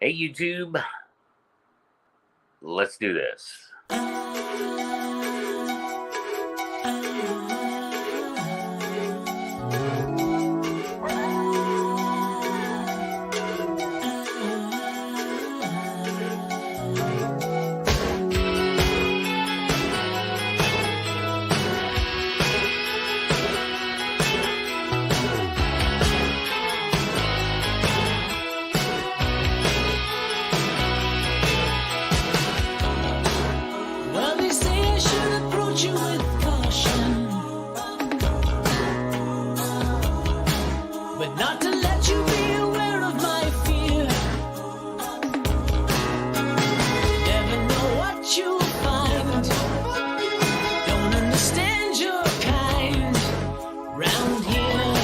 Hey YouTube, let's do this. Well, they say I should approach you with caution, but not to let you be aware of my fear. Never know what you'll find. Don't understand your kind round here.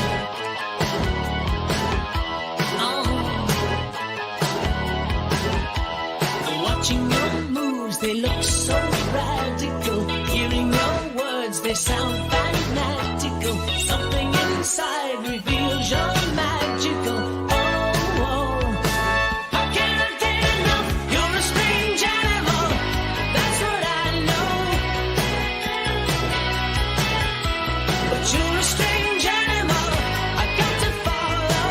Watching your moves, they look so radical. Hearing your words, they sound fanatical. Something inside reveals you're magical. Oh, how can I get enough? You're a strange animal, that's what I know. But you're a strange animal, I got to follow.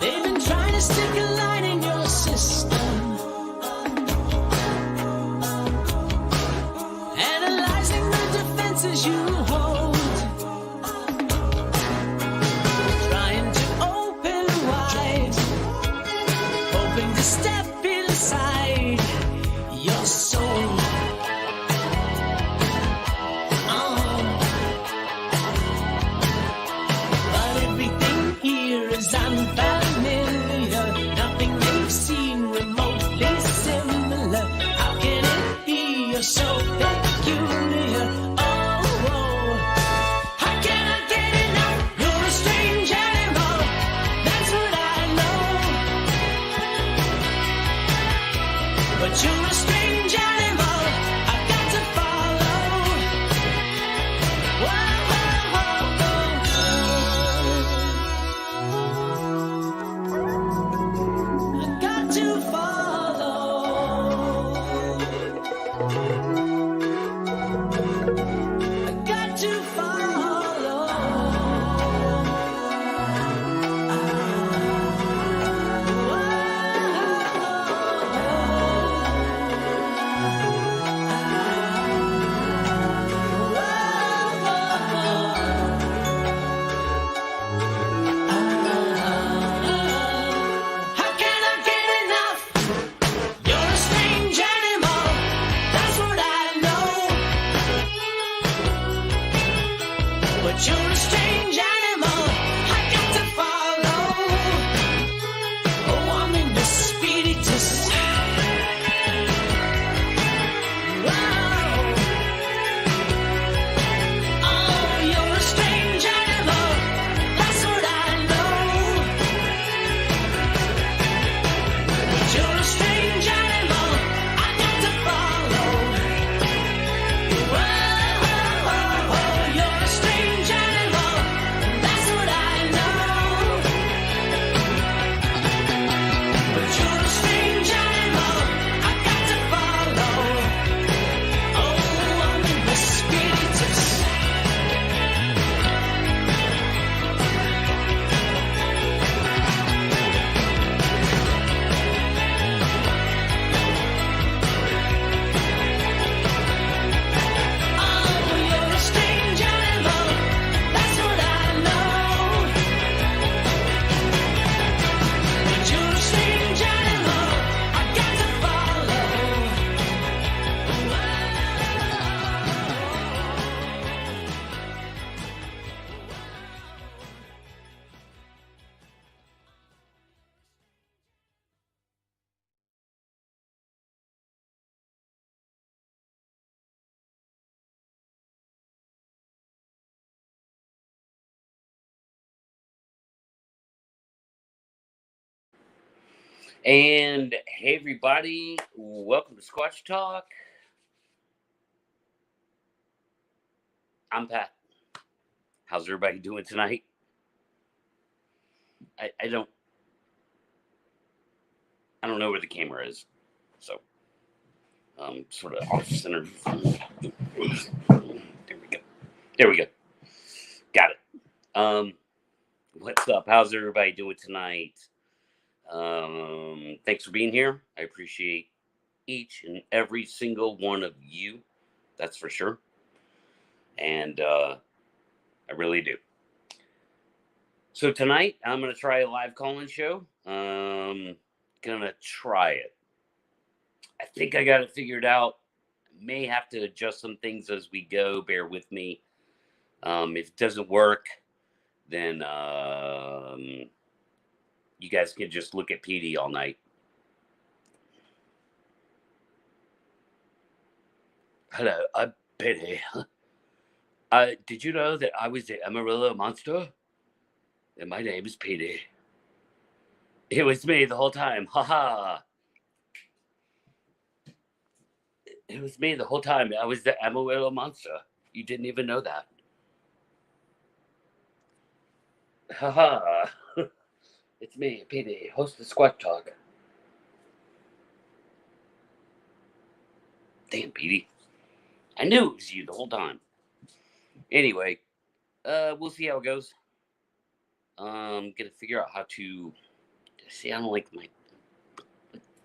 They've been trying to stick a line in your system, analyzing the defenses you hold, trying to open wide, hoping to step inside your soul. But everything here is unfamiliar. Nothing they've seen remotely similar. How can it be you're so peculiar? Oh, how can I get enough? You're a strange animal, that's what I know. But you're a strange animal, I've got to follow. Whoa, I got to follow. I got to follow. How can I get enough? You're a strange animal, that's what I know. But you're a strange animal, I got to follow. Oh, I'm in the spiritus. Wow. Oh, you're a strange animal, that's what I know. But you're a strange animal, I got to follow. Whoa, you're a strange animal, that's what I know. But you're a strange animal, I got to follow. Oh, I'm in the spiritus. Oh, you're a strange animal, that's what I know. But you're a strange animal, I got to And hey everybody, welcome to Squatch Talk. I'm Pat. How's everybody doing tonight? I don't know where the camera is, so sort of off center. There we go. Got it. What's up? How's everybody doing tonight? Thanks for being here. I appreciate each and every single one of you. That's for sure. And I really do. So tonight I'm gonna try a live call-in show. Gonna try it. I think I got it figured out. May have to adjust some things as we go. Bear with me. If it doesn't work, then you guys can just look at PD all night. Hello, I'm PD. Did you know that I was the Amarillo Monster? And my name is PD. It was me the whole time. Haha. It was me the whole time. I was the Amarillo Monster. You didn't even know that. Haha. It's me, PD, host of Squat Talk. Damn, PD. I knew it was you the whole time. Anyway, we'll see how it goes. Gonna figure out how to see. I don't like my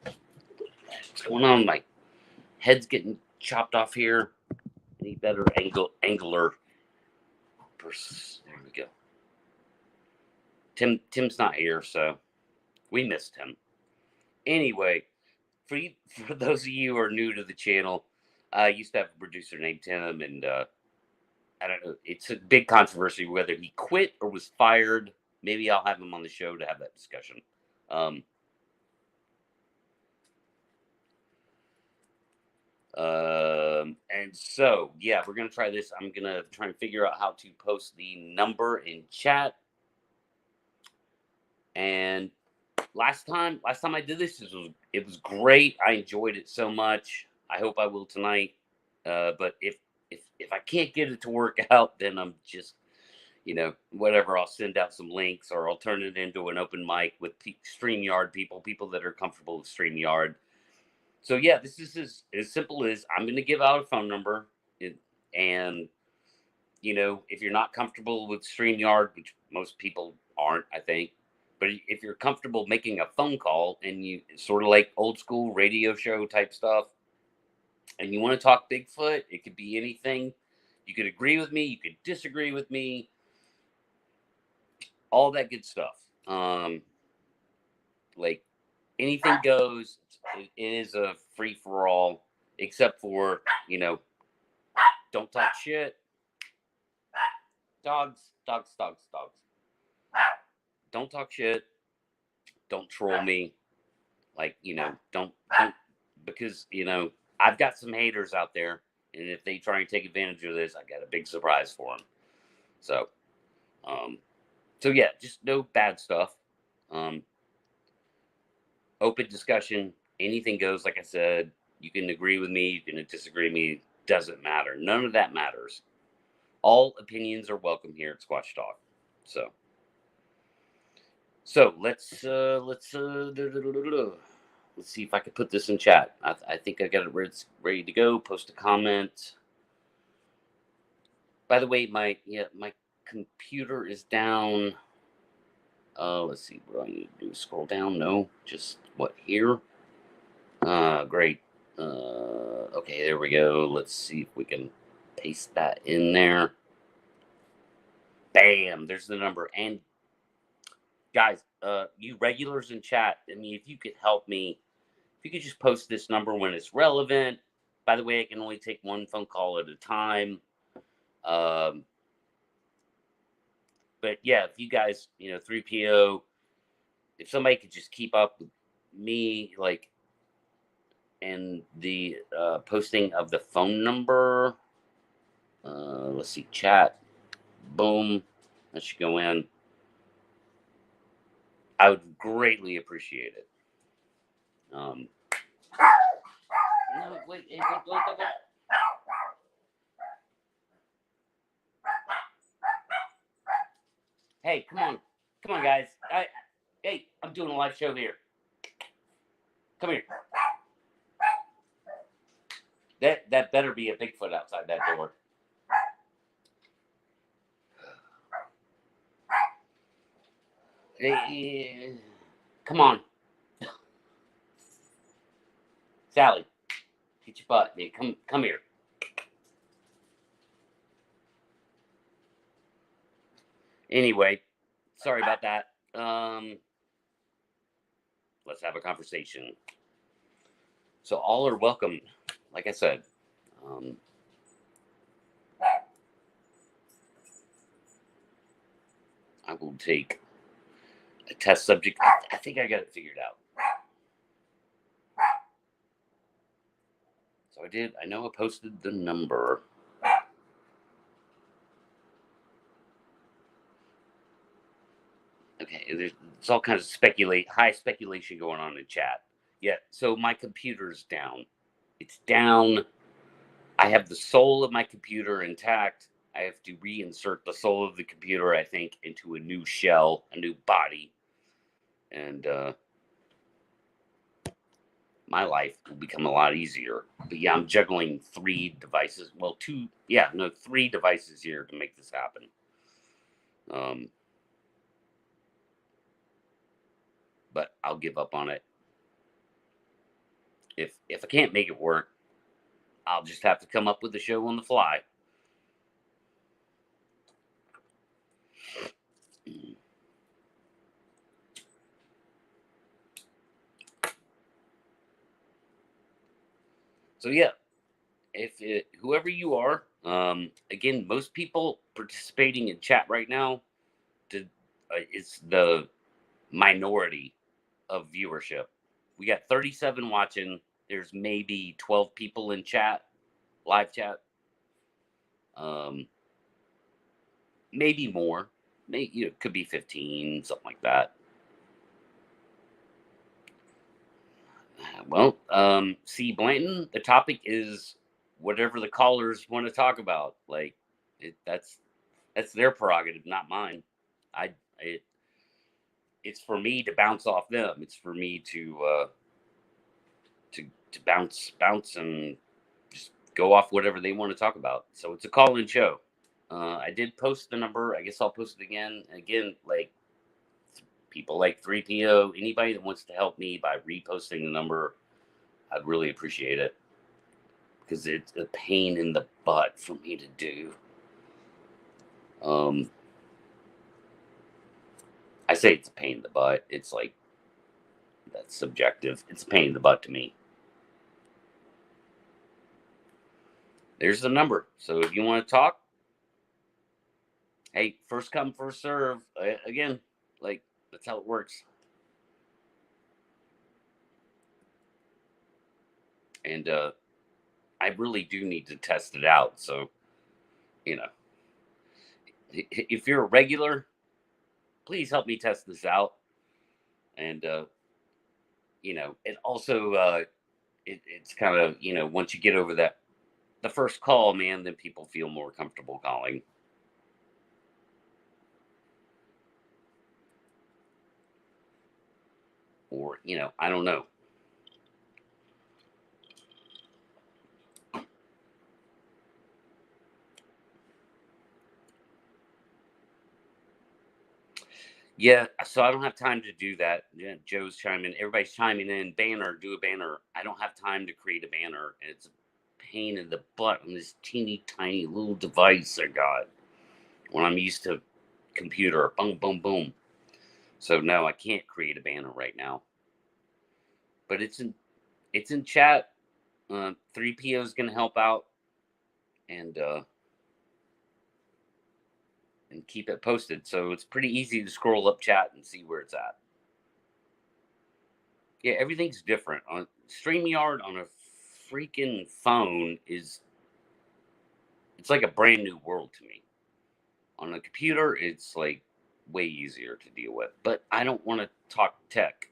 what's going on. My head's getting chopped off here. I need better angular. There we go. Tim's not here, so we missed him. Anyway, for those of you who are new to the channel, I used to have a producer named Tim, and I don't know. It's a big controversy whether he quit or was fired. Maybe I'll have him on the show to have that discussion. And so, yeah, we're going to try this. I'm going to try and figure out how to post the number in chat. And last time I did this, it was great. I enjoyed it so much. I hope I will tonight. But if I can't get it to work out, then I'm just, whatever. I'll send out some links, or I'll turn it into an open mic with StreamYard people that are comfortable with StreamYard. So yeah, this is as simple as I'm going to give out a phone number, and if you're not comfortable with StreamYard, which most people aren't, I think, but if you're comfortable making a phone call and you sort of like old school radio show type stuff, and you want to talk Bigfoot, it could be anything. You could agree with me, you could disagree with me, all that good stuff. Like anything goes. It is a free for all, except for don't talk shit. Dogs. Don't talk shit. Don't troll me. Like, don't because I've got some haters out there, and if they try and take advantage of this, I got a big surprise for them. So, yeah, just no bad stuff. Open discussion, anything goes. Like I said, you can agree with me, you can disagree with me, doesn't matter. None of that matters. All opinions are welcome here at Squatch Talk. So let's see if I can put this in chat. I think I got it ready to go. Post a comment. By the way, my computer is down. Let's see. What do I need to do? Scroll down? No, just here? Great. Okay, there we go. Let's see if we can paste that in there. Bam! There's the number. And guys, you regulars in chat, I mean, if you could help me, if you could just post this number when it's relevant. By the way, I can only take one phone call at a time. But yeah, if you guys, 3PO, if somebody could just keep up with me, and the posting of the phone number. Let's see, chat. Boom. That should go in. I would greatly appreciate it. No, wait. Hey, come on, guys. Hey, I'm doing a live show here. Come here. That better be a Bigfoot outside that door. Hey, come on, Sally. Get your butt, man. Come here. Anyway, sorry about that. Let's have a conversation. So all are welcome. Like I said, I will take a test subject. I think I got it figured out. So I did. I know I posted the number. Okay, it's all kinds of high speculation going on in chat. Yeah, so my computer's down. It's down. I have the soul of my computer intact. I have to reinsert the soul of the computer, I think, into a new shell, a new body. And my life will become a lot easier. But yeah, I'm juggling 3 devices. Well, 3 devices here to make this happen. But I'll give up on it. If I can't make it work, I'll just have to come up with a show on the fly. So yeah, whoever you are, again, most people participating in chat right now, it's the minority of viewership. We got 37 watching. There's maybe 12 people in chat, live chat. Maybe more. Maybe it could be 15, something like that. Well, see, Blanton, the topic is whatever the callers want to talk about. Like, that's their prerogative, not mine. It's for me to bounce off them. It's for me to bounce and just go off whatever they want to talk about. So it's a call-in show. I did post the number. I guess I'll post it again. Again, like people like 3PO, anybody that wants to help me by reposting the number, I'd really appreciate it. Because it's a pain in the butt for me to do. I say it's a pain in the butt. It's like, that's subjective. It's a pain in the butt to me. There's the number. So if you want to talk, hey, first come, first serve. Again, like, that's how it works. And I really do need to test it out. So, if you're a regular, please help me test this out. And, it also, it's kind of, once you get over the first call, man, then people feel more comfortable calling. Or, I don't know. Yeah, so I don't have time to do that. Yeah, Joe's chiming. Everybody's chiming in. Banner, do a banner. I don't have time to create a banner. It's a pain in the butt on this teeny tiny little device I got when I'm used to computer. Boom, boom, boom. So no, I can't create a banner right now. But it's in chat. 3PO is gonna help out and keep it posted. So it's pretty easy to scroll up chat and see where it's at. Yeah, everything's different. On StreamYard on a freaking phone it's like a brand new world to me. On a computer, it's like way easier to deal with. But I don't want to talk tech.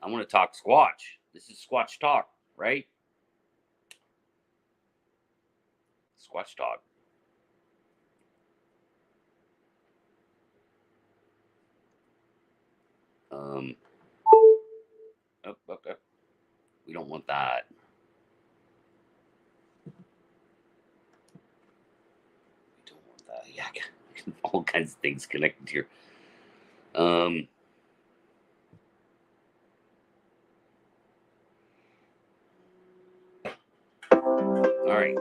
I want to talk Squatch. This is Squatch Talk, right? Squatch Talk. Oh, we don't want that. We don't want that. Yeah, I got all kinds of things connected here. All right.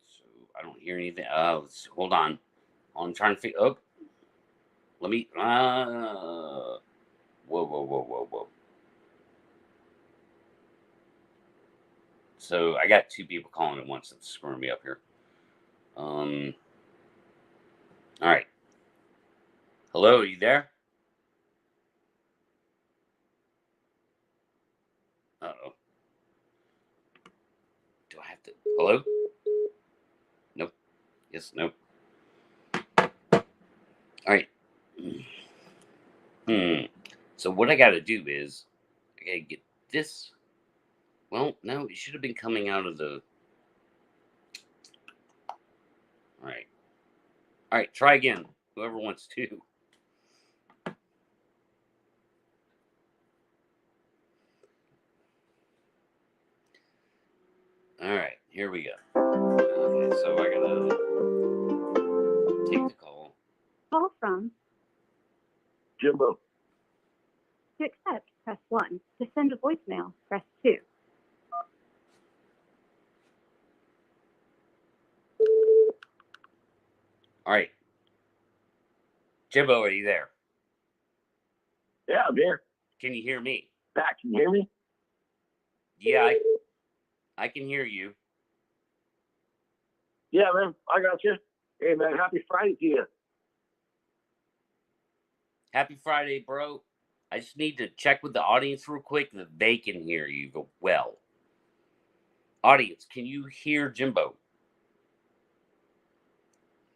So I don't hear anything. Hold on. I'm trying to figure. Oh, let me. Whoa, whoa, whoa, whoa, whoa. So I got two people calling at once. That's screwing me up here. All right. Hello, are you there? Uh-oh. Do I have to? Hello? Nope. Yes, nope. All right. So what I got to do is I got to get this. Well, no, it should have been coming out of the. All right. All right. Try again. Whoever wants to. All right. Here we go. Okay. So I got to take the call. Call from Jimbo. to accept, press 1. To send a voicemail, press 2. All right. Jimbo, are you there? Yeah, I'm here. Can you hear me? Pat, can you hear me? Yeah, I can hear you. Yeah, man, I got you. Hey, man, happy Friday to you. Happy Friday, bro. I just need to check with the audience real quick that they can hear you well. Audience, can you hear Jimbo?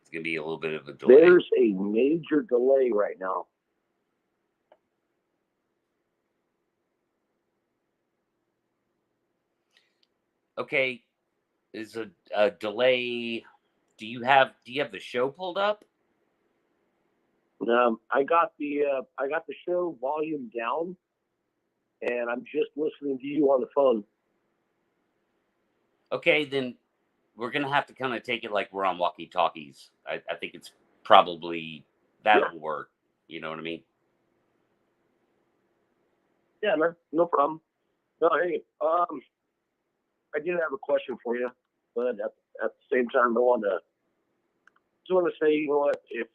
It's going to be a little bit of a delay. There's a major delay right now. Okay, is a delay. Do you have the show pulled up? I got the show volume down, and I'm just listening to you on the phone. Okay, then we're going to have to kind of take it like we're on walkie-talkies. I think it's probably that'll work. You know what I mean? Yeah, man, no problem. No, hey, I did have a question for you, but at the same time, I just want to say, you know what, if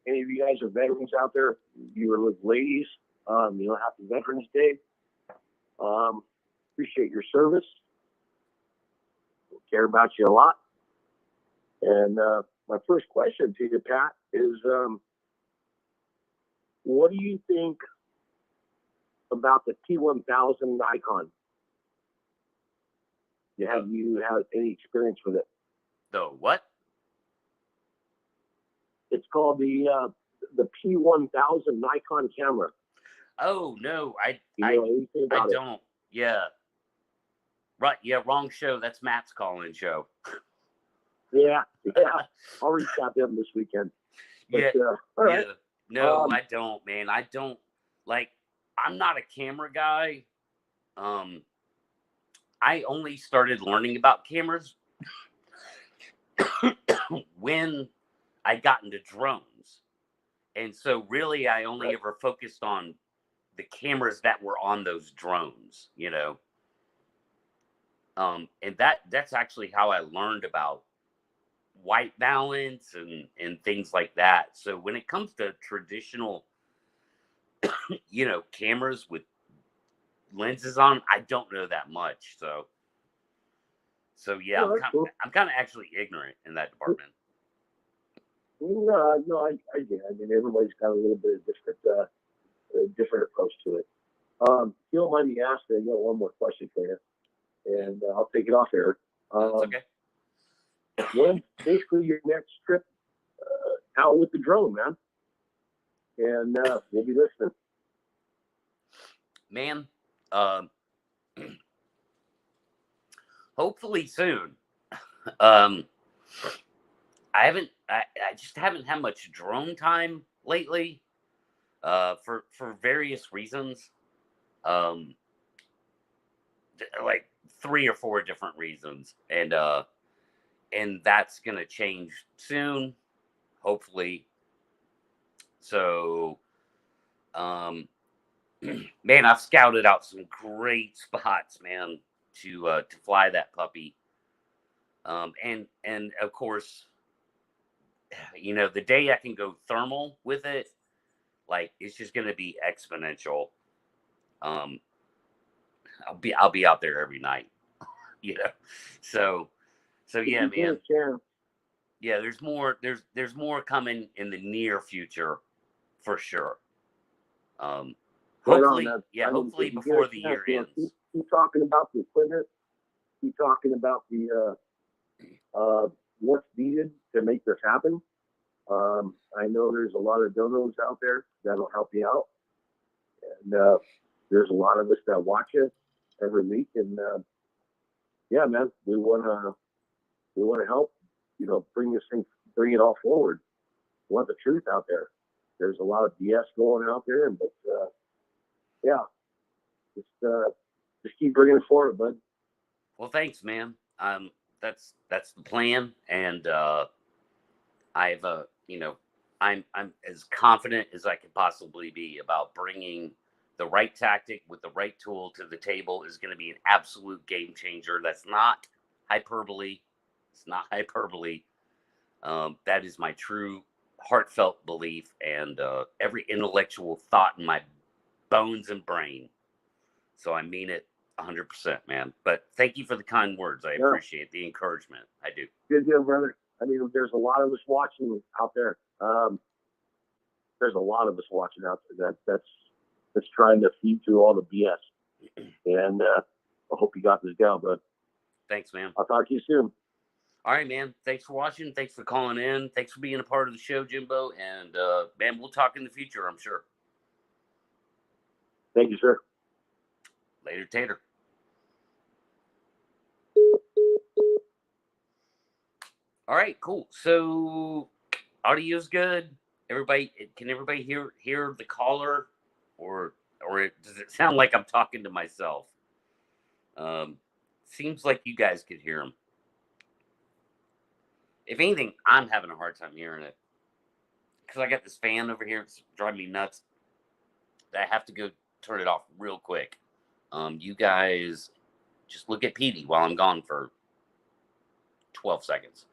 any of you guys are veterans out there, you are with ladies, happy Veterans Day. Appreciate your service. Care about you a lot. And my first question to you, Pat, is what do you think about the T1000 Nikon? Have you had any experience with it? The what? It's called the P1000 Nikon camera. Oh no, I don't. Yeah. Right, yeah, wrong show. That's Matt's calling show. Yeah. I'll reach out to him this weekend. But, yeah. All right. Yeah. No, I don't, man. I don't I'm not a camera guy. I only started learning about cameras when I got into drones. And so really I only ever focused on the cameras that were on those drones, and that's actually how I learned about white balance and things like that. So when it comes to traditional, cameras with lenses on, I don't know that much. So yeah, I'm kind of actually ignorant in that department. No, I get it. I mean, everybody's got a little bit of different approach to it. If you don't mind me asking, I got one more question for you, and I'll take it off air. That's okay. When's basically your next trip out with the drone, man? And we'll be listening. Man, hopefully soon. Um, I just haven't had much drone time lately. For various reasons. Um, like 3 or 4 different reasons, and that's gonna change soon, hopefully. So, um, man, I've scouted out some great spots, man, to fly that puppy. And of course, the day I can go thermal with it, like it's just gonna be exponential. Um, I'll be out there every night, you know. So yeah, man. Yeah, there's more coming in the near future for sure. Um, Right on, hopefully, man. yeah, I mean, hopefully if you get before a the chance, year keep, ends. keep talking about the equipment. Keep talking about the what's needed to make this happen. I know there's a lot of donos out there that'll help you out, and there's a lot of us that watch it every week. And yeah, man, we wanna help. Bring this thing, bring it all forward. We want the truth out there. There's a lot of BS going out there, but yeah, just keep bringing it forward, bud. Well, thanks, man. That's the plan, and I've I'm as confident as I could possibly be about bringing the right tactic with the right tool to the table is going to be an absolute game changer. That's not hyperbole. It's not hyperbole. That is my true heartfelt belief and every intellectual thought in my bones and brain. So I mean it 100%, man. But thank you for the kind words. I Yeah, appreciate the encouragement. I do. good deal, brother. I mean, there's a lot of us watching out there. There's a lot of us watching out there that's trying to feed through all the BS. And I hope you got this down, bud. Thanks, man. I'll talk to you soon. All right, man. Thanks for watching. Thanks for calling in. Thanks for being a part of the show, Jimbo. And man, we'll talk in the future, I'm sure. Thank you, sir. Later, Tater. All right, cool. So audio's good. Can everybody hear the caller, or does it sound like I'm talking to myself? Um, seems like you guys could hear him. If anything, I'm having a hard time hearing it because I got this fan over here. It's driving me nuts. I have to go turn it off real quick. You guys just look at Petey while I'm gone for 12 seconds.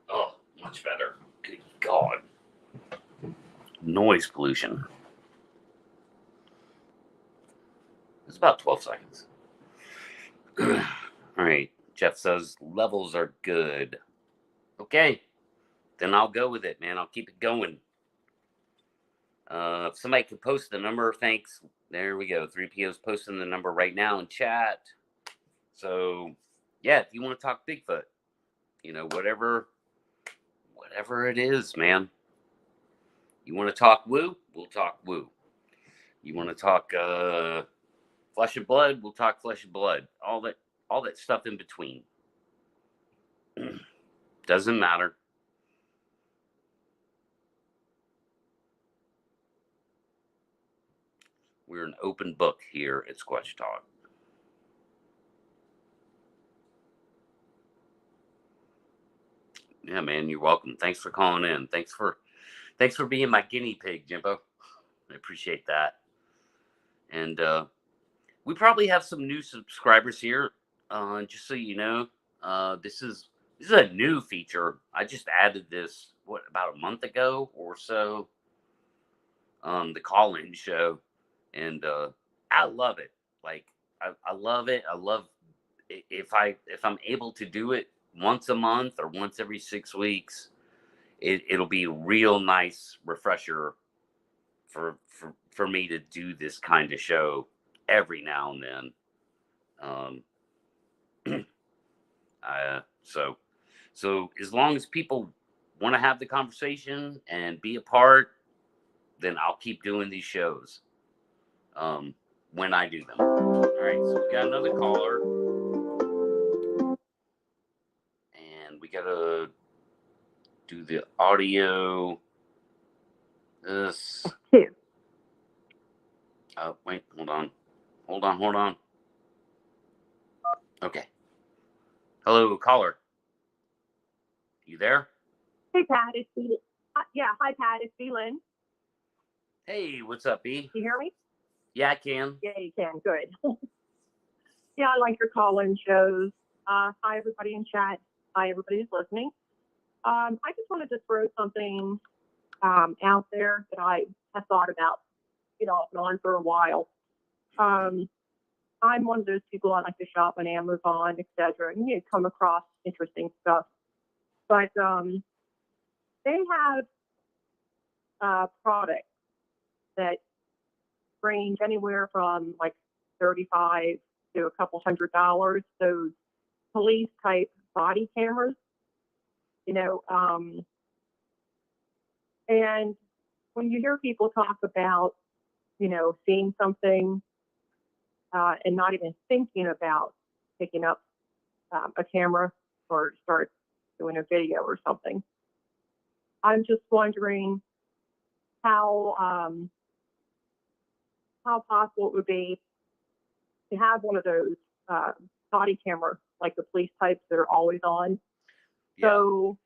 Oh, much better. Good God. Noise pollution. It's about 12 seconds. All right. Jeff says levels are good. Okay. Then I'll go with it, man. I'll keep it going. If somebody could post the number, thanks. There we go. 3PO's posting the number right now in chat. So, yeah, if you want to talk Bigfoot, whatever it is, man. You want to talk woo? We'll talk woo. You want to talk flesh and blood? We'll talk flesh and blood. All that stuff in between. Doesn't matter. We're an open book here at Squatch Talk. Yeah, man, you're welcome. Thanks for calling in. Thanks for being my guinea pig, Jimbo. I appreciate that. And we probably have some new subscribers here. Just so you know, this is a new feature. I just added this about a month ago or so. The call-in show, and I love it. Like I love it. I love if I'm able to do it once a month or once every 6 weeks. It'll be a real nice refresher for me to do this kind of show every now and then. So as long as people want to have the conversation and be a part, then I'll keep doing these shows. when I do them. All right, so we got another caller, and we gotta do the audio. This. Two. Oh, wait, hold on. Okay. Hello, caller. You there? Hey, Pat, it's Felin. Yeah, hi, Pat, it's Felin. Hey, what's up, B? You hear me? Yeah, I can. Yeah, you can. Good. Yeah, I like your call-in shows. Hi, everybody in chat. Hi, everybody who's listening. I just wanted to throw something out there that I have thought about, off and on for a while. I'm one of those people, I like to shop on Amazon, etc., and you come across interesting stuff. But they have products that range anywhere from like 35 to a couple $100. Those police type body cameras, and when you hear people talk about, seeing something and not even thinking about picking up a camera or start doing a video or something, I'm just wondering how possible it would be to have one of those body cameras, like the police types that are always on. Yeah. So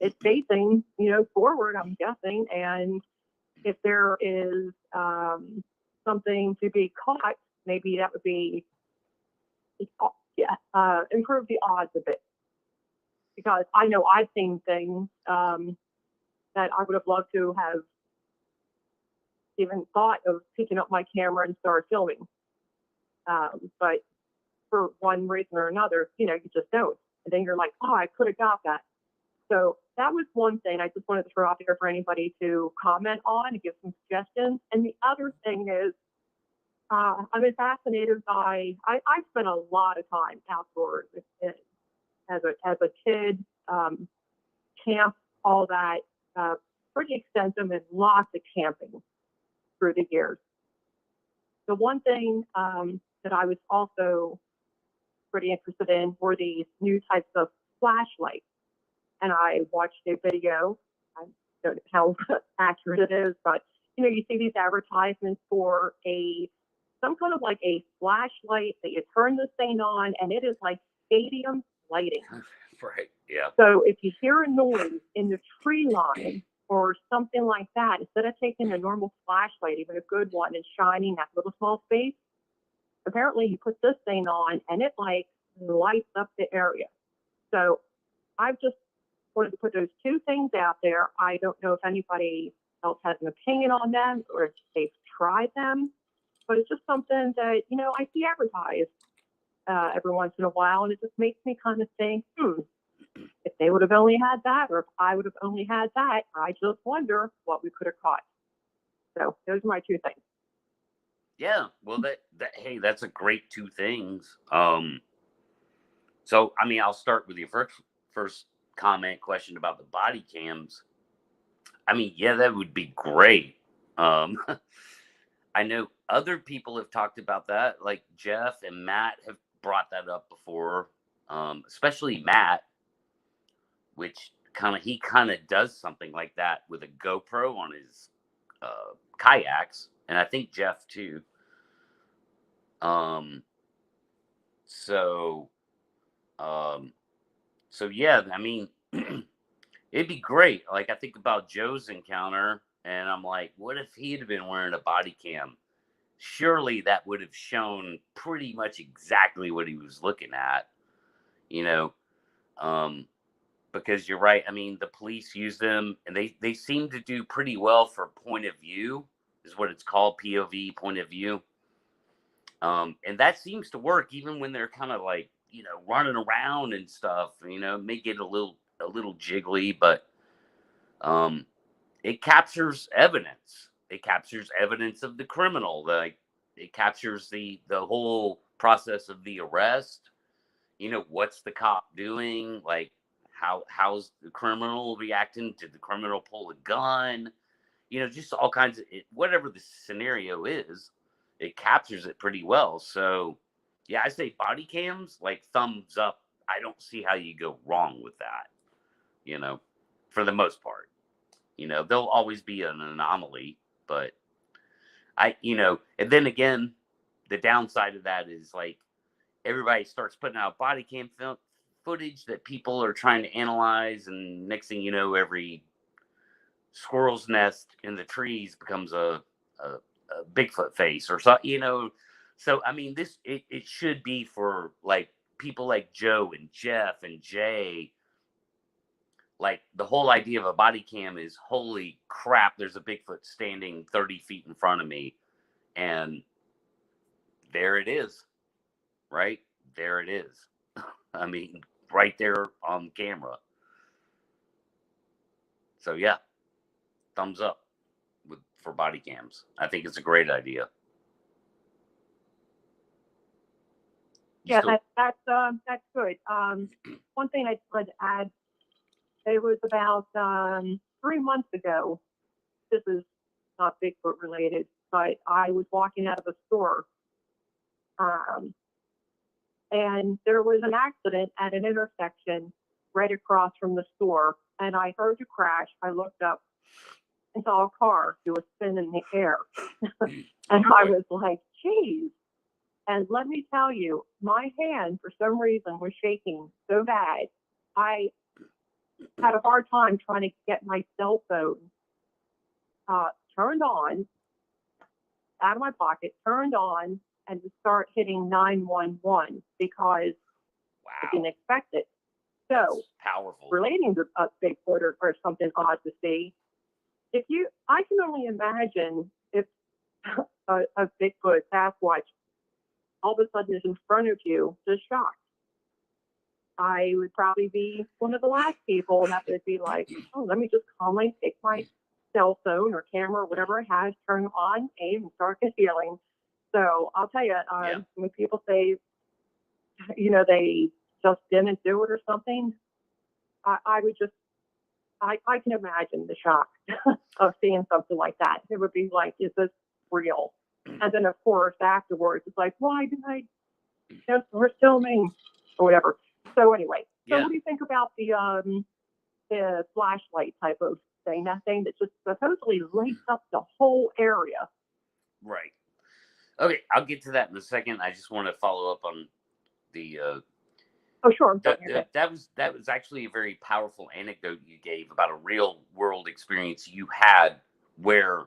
it's facing, forward, I'm guessing. And if there is something to be caught, maybe that would be, improve the odds a bit. Because I know I've seen things that I would have loved to have even thought of picking up my camera and start filming. But for one reason or another, you just don't. And then you're like, oh, I could have got that. So that was one thing I just wanted to throw out there for anybody to comment on and give some suggestions. And the other thing is, I'm fascinated by, I spent a lot of time outdoors as a kid, camp, all that, pretty extensive, and lots of camping through the years. The one thing that I was also pretty interested in were these new types of flashlights. And I watched a video. I don't know how accurate it is, but you see these advertisements for some kind of like a flashlight that you turn this thing on, and it is like stadium lighting. Right. Yeah. So if you hear a noise in the tree line or something like that, instead of taking a normal flashlight, even a good one, and shining that little small space, apparently you put this thing on and it like lights up the area. So I've just wanted to put those two things out there. I don't know if anybody else has an opinion on them or if they've tried them, but it's just something that, I see advertised every once in a while, and it just makes me kind of think, if they would have only had that, or if I would have only had that, I just wonder what we could have caught. So those are my two things. Yeah, well, hey, that's a great two things. So I mean, I'll start with your first question about the body cams. I mean, yeah, that would be great. I know other people have talked about that, like Jeff and Matt have brought that up before, especially Matt, which he kind of does something like that with a GoPro on his kayaks, and I think Jeff too. So yeah, I mean, it'd be great. Like, I think about Joe's encounter, and I'm like, what if he had been wearing a body cam? Surely that would have shown pretty much exactly what he was looking at, because you're right. I mean, the police use them, and they seem to do pretty well for point of view, is what it's called, POV, point of view. And that seems to work even when they're kind of like, running around and stuff, may get a little jiggly, but it captures evidence. It captures evidence of the criminal. Like, it captures the whole process of the arrest. What's the cop doing? Like, how's the criminal reacting? Did the criminal pull a gun? Just all kinds of whatever the scenario is. it captures it pretty well. So yeah, I say body cams, like thumbs up. I don't see how you go wrong with that, you know, for the most part. You know, there'll always be an anomaly, but and then again, the downside of that is like everybody starts putting out body cam footage that people are trying to analyze, and next thing you know, every squirrel's nest in the trees becomes a Bigfoot face or so, So I mean, it should be for like people like Joe and Jeff and Jay. Like the whole idea of a body cam is holy crap, there's a Bigfoot standing 30 feet in front of me, and there it is, right there it is. I mean, right there on camera. So yeah, thumbs up for body cams. I think it's a great idea. Yeah, that's good. One thing I'd like to add, it was about 3 months ago. This is not Bigfoot related, but I was walking out of a store, and there was an accident at an intersection right across from the store, and I heard a crash. I looked up and saw a car do a spin in the air, and I was like, "Geez." And let me tell you, my hand, for some reason, was shaking so bad. I had a hard time trying to get my cell phone turned on, out of my pocket, turned on, and to start hitting 911 because I didn't expect it. So, that's powerful. Relating to Bigfoot or something odd to see, I can only imagine if a Bigfoot Sasquatch all of a sudden is in front of you, just shocked. I would probably be one of the last people that would be like, oh, let me just calmly take my cell phone or camera or whatever it has, turn on, aim, and start concealing. So I'll tell you, when people say, they just didn't do it or something, I would just, I can imagine the shock of seeing something like that. It would be like, is this real? And then, of course, afterwards, it's like, why did I just we're filming or whatever. So anyway, what do you think about the flashlight type of thing? That thing that just supposedly lights up the whole area. Right. Okay, I'll get to that in a second. I just want to follow up on the. Oh, sure. That was actually a very powerful anecdote you gave about a real world experience you had where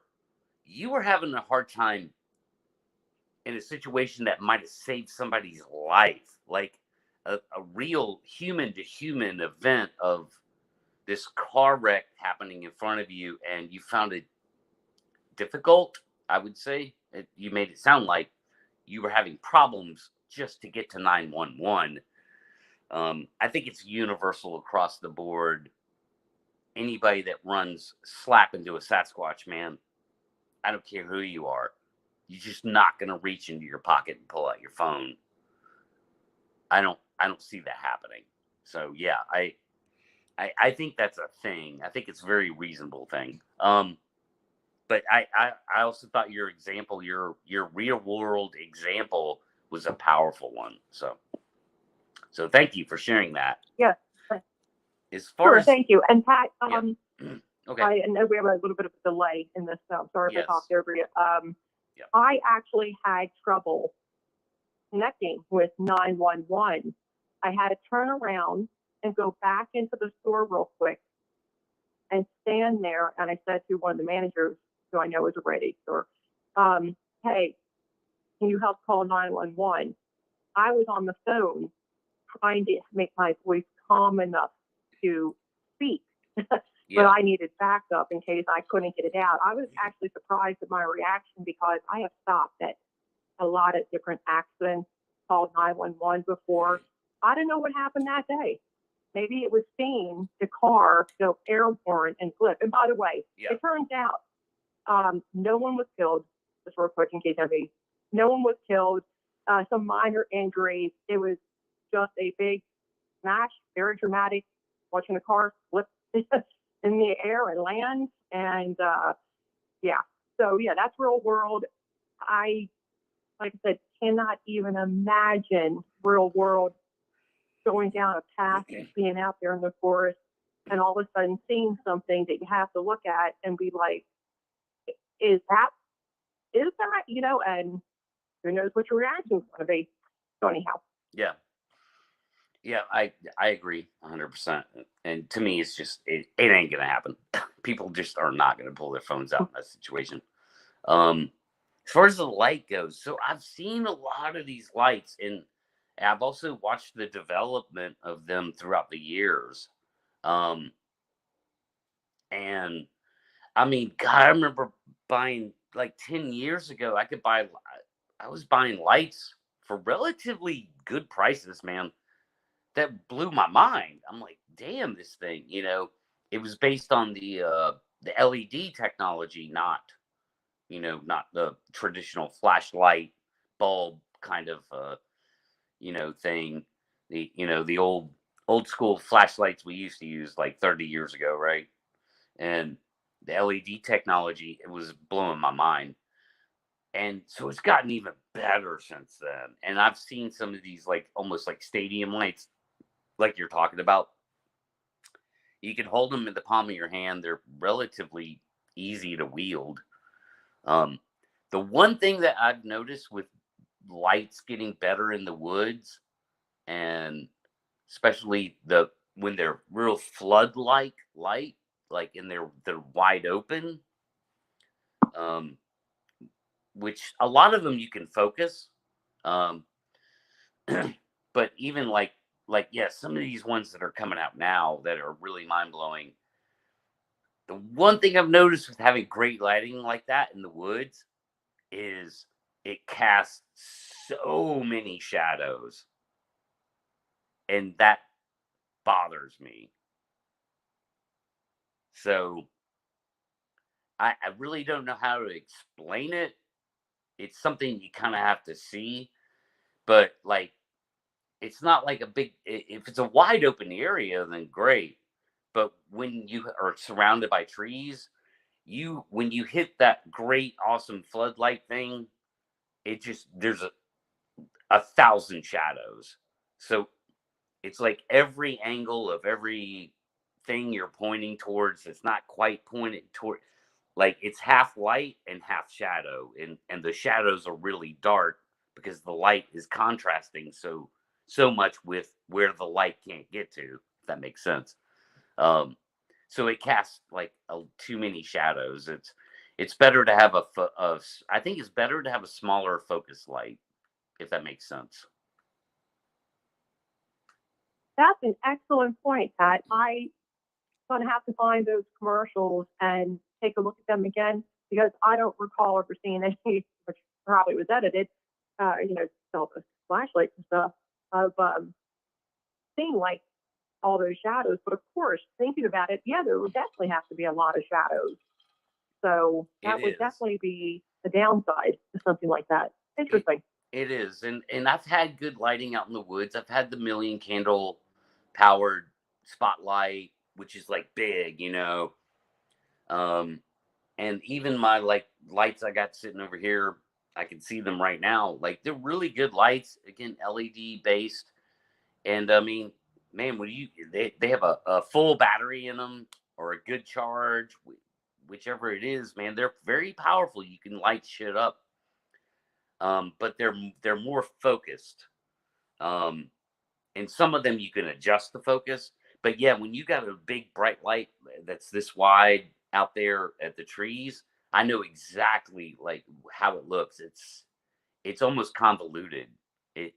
you were having a hard time in a situation that might have saved somebody's life, like a real human to human event of this car wreck happening in front of you, and you found it difficult. I would say you made it sound like you were having problems just to get to 911. I think it's universal across the board. Anybody that runs slap into a Sasquatch, man, I don't care who you are, you're just not going to reach into your pocket and pull out your phone. I don't see that happening. So yeah, I think that's a thing. I think it's a very reasonable thing. But I also thought your example, your real world example, was a powerful one. So thank you for sharing that. Yes. As far as thank you. And Pat, okay. I know we have a little bit of a delay in this. So sorry if I talked over you. I actually had trouble connecting with 911. I had to turn around and go back into the store real quick and stand there. And I said to one of the managers, who I know is a ready store, hey, can you help call 911? I was on the phone trying to make my voice calm enough to speak, but I needed backup in case I couldn't get it out. I was actually surprised at my reaction because I have stopped at a lot of different accidents, called 911 before. I don't know what happened that day. Maybe it was seeing the car go airborne and flip. And by the way, it turns out no one was killed. Just real quick in case anybody, no one was killed. Some minor injuries. It was just a big smash, very dramatic, watching the car flip in the air and land. And so that's real world. I like I said, cannot even imagine real world going down a path, being out there in the forest, and all of a sudden seeing something that you have to look at and be like, is that, and who knows what your reaction is going to be. So anyhow. Yeah. Yeah, I agree 100%. And to me, it's just, it ain't going to happen. People just are not going to pull their phones out in that situation. As far as the light goes, so I've seen a lot of these lights, and I've also watched the development of them throughout the years. And I mean, God, I remember buying like 10 years ago, I was buying lights for relatively good prices, man. That blew my mind. I'm like, damn, this thing, it was based on the LED technology, not the traditional flashlight bulb kind of thing. The old school flashlights we used to use like 30 years ago, right? And the LED technology, it was blowing my mind. And so it's gotten even better since then. And I've seen some of these like almost like stadium lights, like you're talking about. You can hold them in the palm of your hand. They're relatively easy to wield. Um, the one thing that I've noticed with lights getting better in the woods, and especially when they're real flood-like light, like and they're wide open, um, which a lot of them you can focus, um, but even like yeah, some of these ones that are coming out now that are really mind blowing. The one thing I've noticed with having great lighting like that in the woods is it casts so many shadows, and that bothers me. So I really don't know how to explain it. It's something you kind of have to see, but like it's not like a big. If it's a wide open area, then great. But when you are surrounded by trees, when you hit that great, awesome floodlight thing, it just there's a thousand shadows. So it's like every angle of every thing you're pointing towards, it's not quite pointed toward, like it's half light and half shadow, and the shadows are really dark because the light is contrasting so much with where the light can't get to, if that makes sense. um so it casts like too many shadows. It's better to have I think it's better to have a smaller focus light, if that makes sense. That's an excellent point, Pat. I going to have to find those commercials and take a look at them again because I don't recall ever seeing any, which probably was edited, sell the flashlights and stuff, of seeing like all those shadows. But of course, thinking about it, yeah, there would definitely have to be a lot of shadows. So that It would is. definitely be the downside to something like that. Interesting. It is, and I've had good lighting out in the woods. I've had the million candle powered spotlight, which is like big, um, and even my like lights I got sitting over here, I can see them right now. Like they're really good lights, again LED based, and I mean, man, when they have a full battery in them or a good charge, whichever it is, man, they're very powerful. You can light shit up, but they're more focused. Um, and some of them you can adjust the focus. But yeah, when you got a big bright light that's this wide out there at the trees, I know exactly like how it looks. It's almost convoluted. It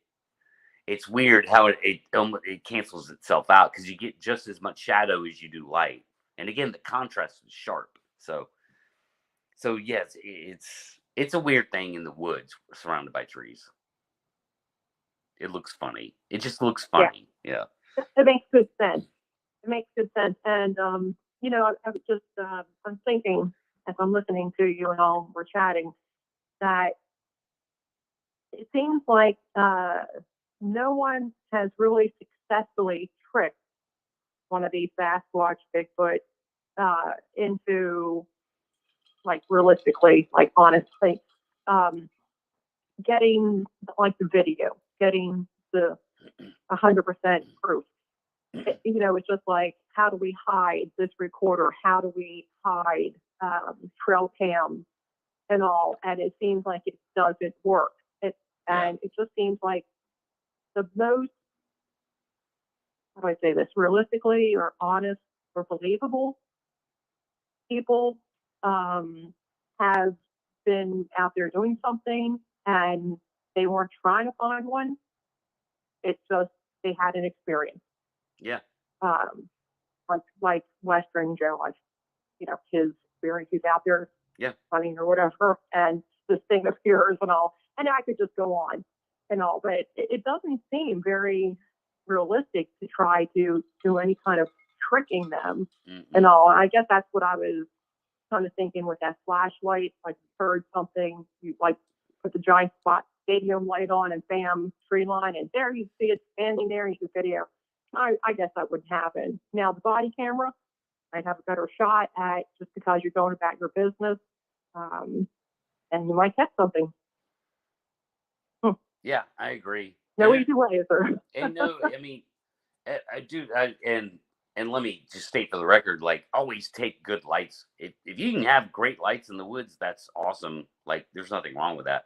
it's weird how it cancels itself out because you get just as much shadow as you do light. And again, the contrast is sharp. So yes, it's a weird thing in the woods surrounded by trees. It looks funny. It just looks Yeah, funny. Yeah. it makes good sense. It makes good sense. And, I was just, I'm thinking as I'm listening to you and all we're chatting that it seems like no one has really successfully tricked one of these Sasquatch Bigfoot into like realistically, like honestly, um, getting like the video, getting the 100% proof. It's just like, how do we hide this recorder? How do we hide trail cam and all? And it seems like it doesn't work. And it just seems like the most, how do I say this, realistically or honest or believable people have been out there doing something and they weren't trying to find one. It's just they had an experience. Yeah. Like Western Joe, his experience, he's out there hunting or whatever, and this thing appears and all. And I could just go on and all, but it doesn't seem very realistic to try to do any kind of tricking them and all. I guess that's what I was kind of thinking with that flashlight. Like, you heard something, you like put the giant spot stadium light on, and bam, tree line, and there you see it standing there, and you can video. I guess that wouldn't happen. Now, the body camera, I'd have a better shot at, just because you're going about your business, and you might catch something. Yeah, I agree. No easy way, is there? And no, I mean, I do, and let me just state for the record, like, always take good lights. If you can have great lights in the woods, that's awesome. Like, there's nothing wrong with that.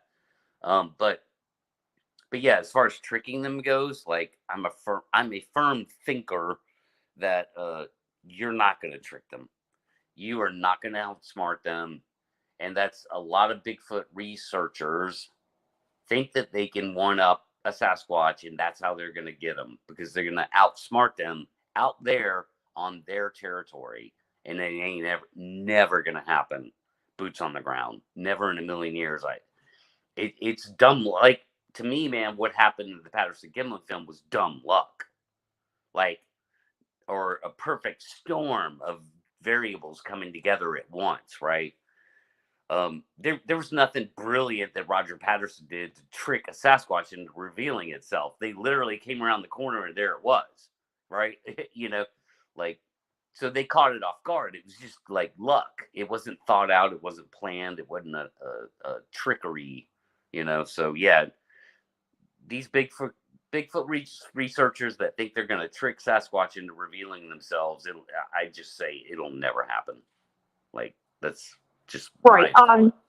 But yeah, as far as tricking them goes, like, I'm a firm thinker that you're not going to trick them. You are not going to outsmart them. And that's a lot of Bigfoot researchers think that they can one up a Sasquatch, and that's how they're going to get them, because they're going to outsmart them out there on their territory. And it ain't never going to happen. Boots on the ground. Never in a million years. It's dumb. Like, to me, man, what happened in the Patterson Gimlin film was dumb luck. Like, or a perfect storm of variables coming together at once, right? There was nothing brilliant that Roger Patterson did to trick a Sasquatch into revealing itself. They literally came around the corner and there it was, right? Like, so they caught it off guard. It was just like luck. It wasn't thought out. It wasn't planned. It wasn't a trickery, So yeah, these Bigfoot researchers that think they're going to trick Sasquatch into revealing themselves, I just say it'll never happen. Like, that's just right.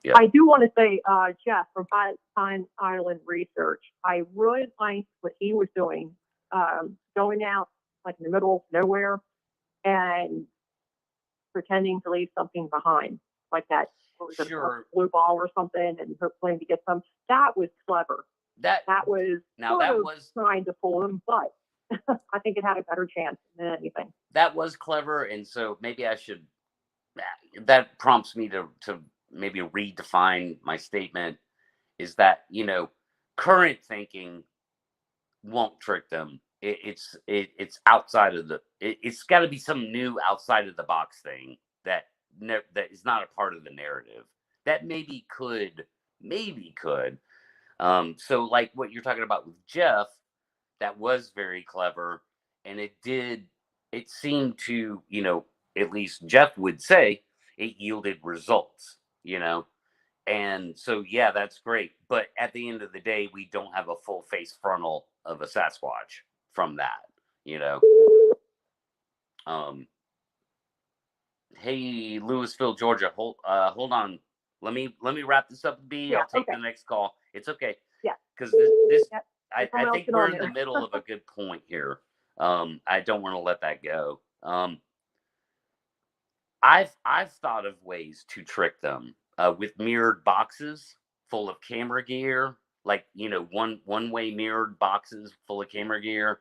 Yeah. I do want to say, Jeff from Pine Island Research, I really liked what he was doing, going out like in the middle of nowhere and pretending to leave something behind, like that. Sure. A blue ball or something, and hoping to get some. That was clever. That was trying to fool him, but I think it had a better chance than anything. That was clever, and so maybe I should. That prompts me to maybe redefine my statement. Is that, current thinking won't trick them. It's outside of it's got to be some new outside of the box thing that is not a part of the narrative. That maybe could. So like what you're talking about with Jeff, that was very clever, and it seemed to, at least Jeff would say, it yielded results, and so yeah, that's great. But at the end of the day, we don't have a full face frontal of a Sasquatch from that, Hey, Louisville, Georgia, hold on. Let me wrap this up, B. Yeah, I'll take the next call. It's okay. Yeah. Because this I think we're in the middle of a good point here. I don't want to let that go. I've thought of ways to trick them with mirrored boxes full of camera gear, like, one-way mirrored boxes full of camera gear,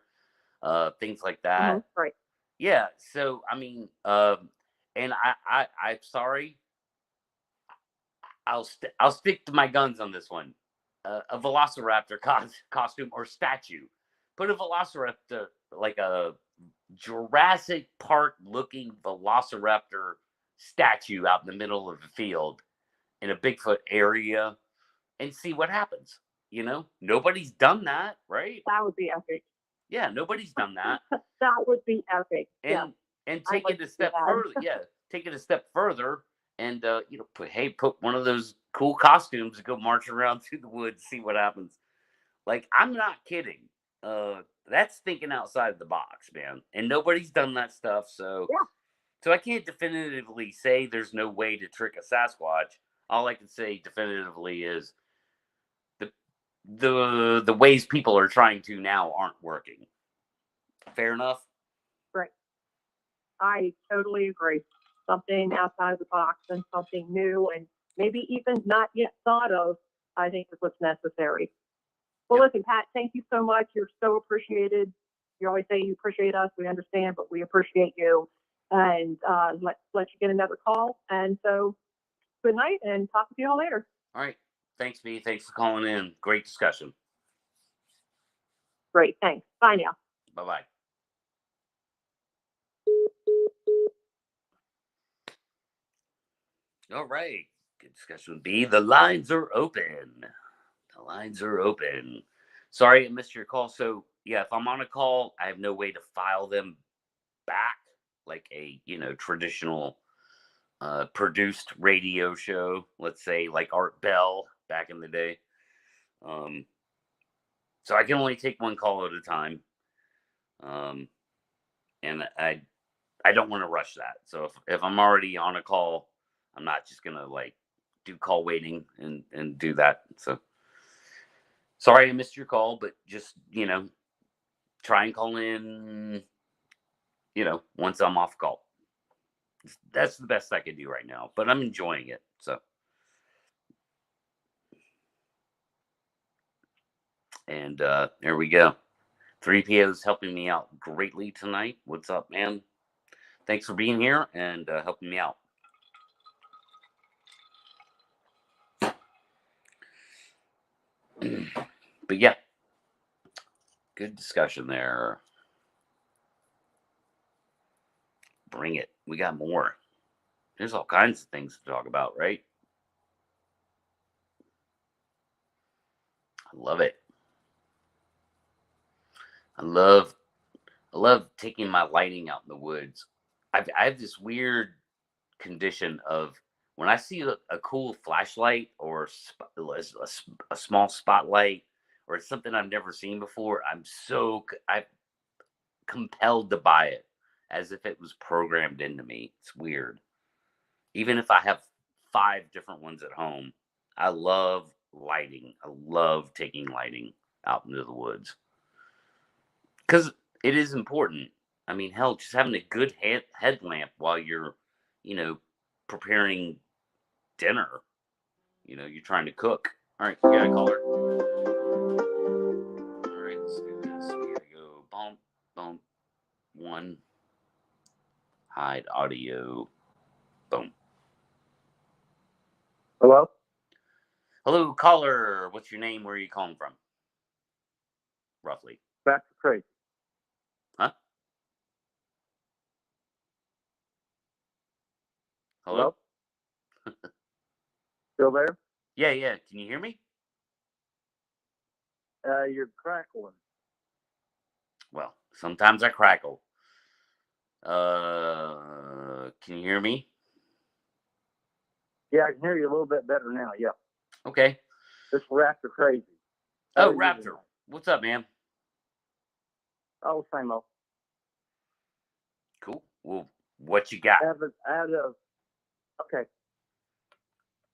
things like that. Mm-hmm, right. Yeah. So I mean, and I'm sorry. I'll stick to my guns on this one. A Velociraptor costume or statue. Put a Velociraptor, like a Jurassic Park looking Velociraptor statue out in the middle of the field in a Bigfoot area, and see what happens. Nobody's done that, right? That would be epic. Yeah, nobody's done that. That would be epic. And take it a step further. Yeah, take it a step further and put one of those cool costumes and go marching around through the woods, see what happens. Like, I'm not kidding. That's thinking outside the box, man. And nobody's done that stuff, so Yeah. so I can't definitively say there's no way to trick a Sasquatch. All I can say definitively is the ways people are trying to now aren't working. Fair enough? Right. I totally agree. Something outside the box and something new and maybe even not yet thought of, I think is what's necessary. Well, Yep. listen, Pat, thank you so much. You're so appreciated. You always say you appreciate us. We understand, but we appreciate you. And let you get another call. And so good night and talk to you all later. All right. Thanks, B. Thanks for calling in. Great discussion. Great. Thanks. Bye now. Bye-bye. All right. Good discussion with B. The lines are open. The lines are open. Sorry I missed your call. So, yeah, if I'm on a call, I have no way to file them back like a, traditional produced radio show, let's say like Art Bell back in the day. So I can only take one call at a time. And I don't want to rush that. So if I'm already on a call, I'm not just gonna like do call waiting and do that. So sorry I missed your call, but just try and call in, once I'm off call. That's the best I can do right now, but I'm enjoying it. So and there we go. 3PO's helping me out greatly tonight. What's up, man? Thanks for being here and helping me out. But yeah, good discussion there. Bring it. We got more. There's all kinds of things to talk about, right? I love it. I love taking my lighting out in the woods. I have this weird condition of when I see a cool flashlight or a small spotlight or something I've never seen before, I'm compelled to buy it as if it was programmed into me. It's weird. Even if I have 5 different ones at home, I love lighting. I love taking lighting out into the woods because it is important. I mean, hell, just having a good headlamp while you're, preparing dinner. You're trying to cook. All right, we got a caller. All right, let's do this. We gotta go. Bump, bump. 1. Hide audio. Boom. Hello? Hello, caller. What's your name? Where are you calling from? Roughly. Back to crazy. Huh? Hello? Still there? Yeah. Can you hear me? You're crackling. Well, sometimes I crackle. Can you hear me? Yeah, I can hear you a little bit better now. Yeah. Okay. This Raptor crazy. Oh, Raptor. What's up, man? Oh, same old. Cool. Well, what you got? Okay.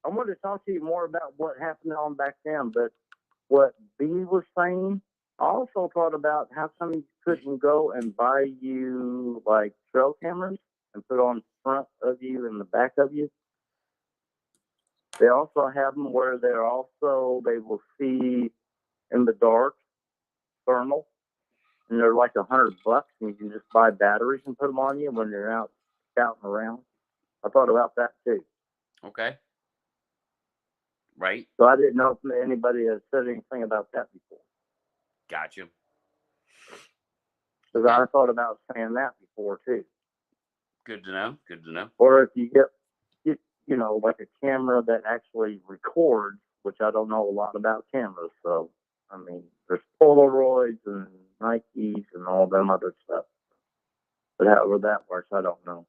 I wanted to talk to you more about what happened on back then, but what B was saying, I also thought about how come you couldn't go and buy you like trail cameras and put on front of you and the back of you. They also have them where they will see in the dark, thermal, and they're like $100, and you can just buy batteries and put them on you when you're out scouting around. I thought about that too. Okay. Right. So I didn't know if anybody had said anything about that before. Gotcha. Because I thought about saying that before too. Good to know. Or if you get, like a camera that actually records, which I don't know a lot about cameras. So, I mean, there's Polaroids and Nikes and all them other stuff. But however that works, I don't know.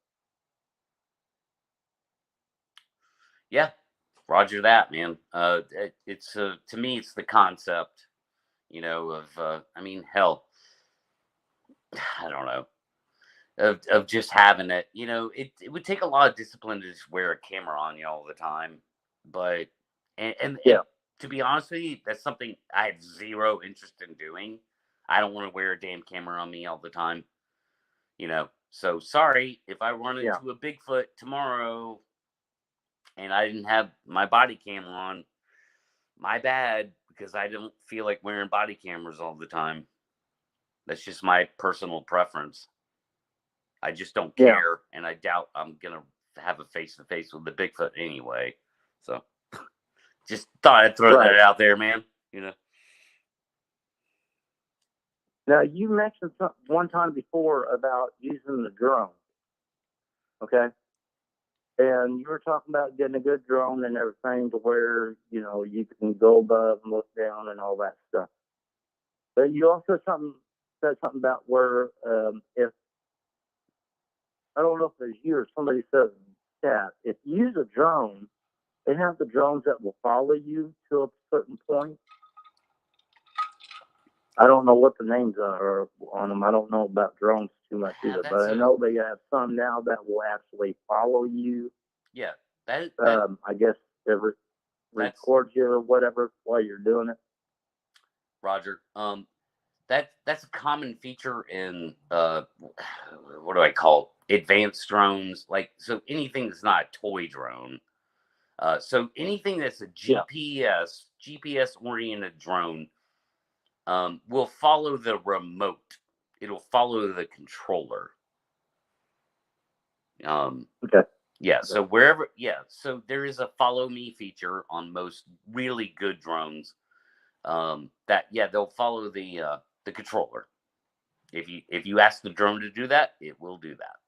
Yeah, Roger that, man. It's to me, it's the concept, of I mean, hell, I don't know, of just having it. It would take a lot of discipline to just wear a camera on you all the time, but and Yeah. to be honest with you, that's something I have zero interest in doing. I don't want to wear a damn camera on me all the time. So sorry if I run Yeah. into a Bigfoot tomorrow and I didn't have my body cam on. My bad, because I don't feel like wearing body cameras all the time. That's just my personal preference. I just don't Yeah. care, and I doubt I'm gonna have a face to face with the Bigfoot anyway. So, just thought I'd throw Right. that out there, man. Now, you mentioned one time before about using the drone, okay? And you were talking about getting a good drone and everything to where, you can go above and look down and all that stuff. But you also said something about where if, I don't know if it's you or somebody said that, if you use a drone, they have the drones that will follow you to a certain point. I don't know what the names are on them. I don't know about drones too much either, but I know they have some now that will actually follow you. Yeah, that I guess they record you or whatever while you're doing it. Roger. That's a common feature in what do I call it? Advanced drones? Like, so anything that's not a toy drone. So anything that's a GPS oriented drone will follow the remote. It'll follow the controller. Okay. Yeah. So so there is a follow me feature on most really good drones. They'll follow the controller. If you ask the drone to do that, it will do that.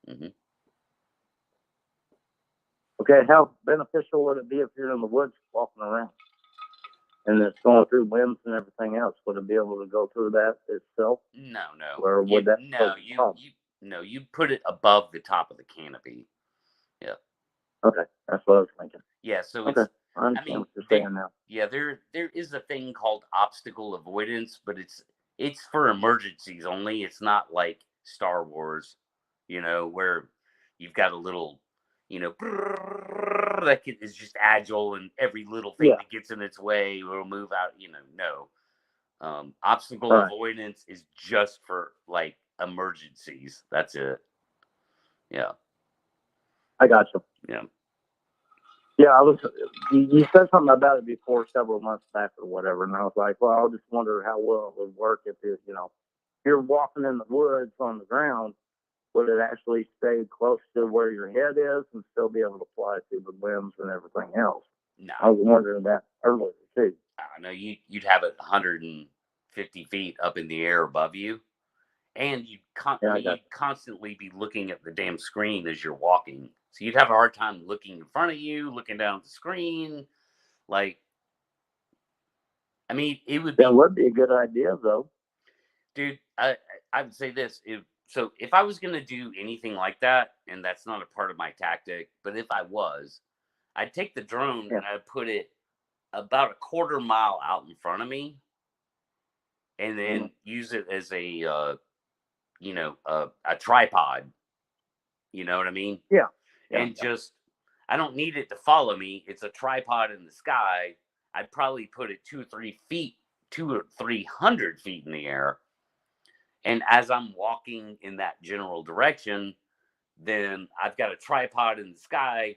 Mm-hmm. Okay, how beneficial would it be if you're in the woods walking around and it's going through limbs and everything else? Would it be able to go through that itself? No. Or would that? You put it above the top of the canopy. Yeah. Okay, that's what I was thinking. Yeah. So okay, I understand what you're saying now. Yeah, there is a thing called obstacle avoidance, but it's for emergencies only. It's not like Star Wars, where you've got a little, that is just agile and every little thing that gets in its way will move out. No. Obstacle avoidance is just for like emergencies. That's it. Yeah. I got you. Yeah. Yeah, you said something about it before several months back or whatever, and I was like, well, I just wonder how well it would work if you're walking in the woods on the ground, would it actually stay close to where your head is and still be able to fly through the limbs and everything else? No. I was wondering that earlier too. I know you'd have it 150 feet up in the air above you, and you'd constantly be looking at the damn screen as you're walking. So you'd have a hard time looking in front of you, looking down at the screen. Like, I mean, it would be. That would be a good idea, though. Dude, I would say this. If I was going to do anything like that, and that's not a part of my tactic, but if I was, I'd take the drone and I'd put it about a quarter mile out in front of me, and then use it as a tripod. You know what I mean? Yeah. And I don't need it to follow me. It's a tripod in the sky. I'd probably put it 2 or 300 feet in the air. And as I'm walking in that general direction, then I've got a tripod in the sky,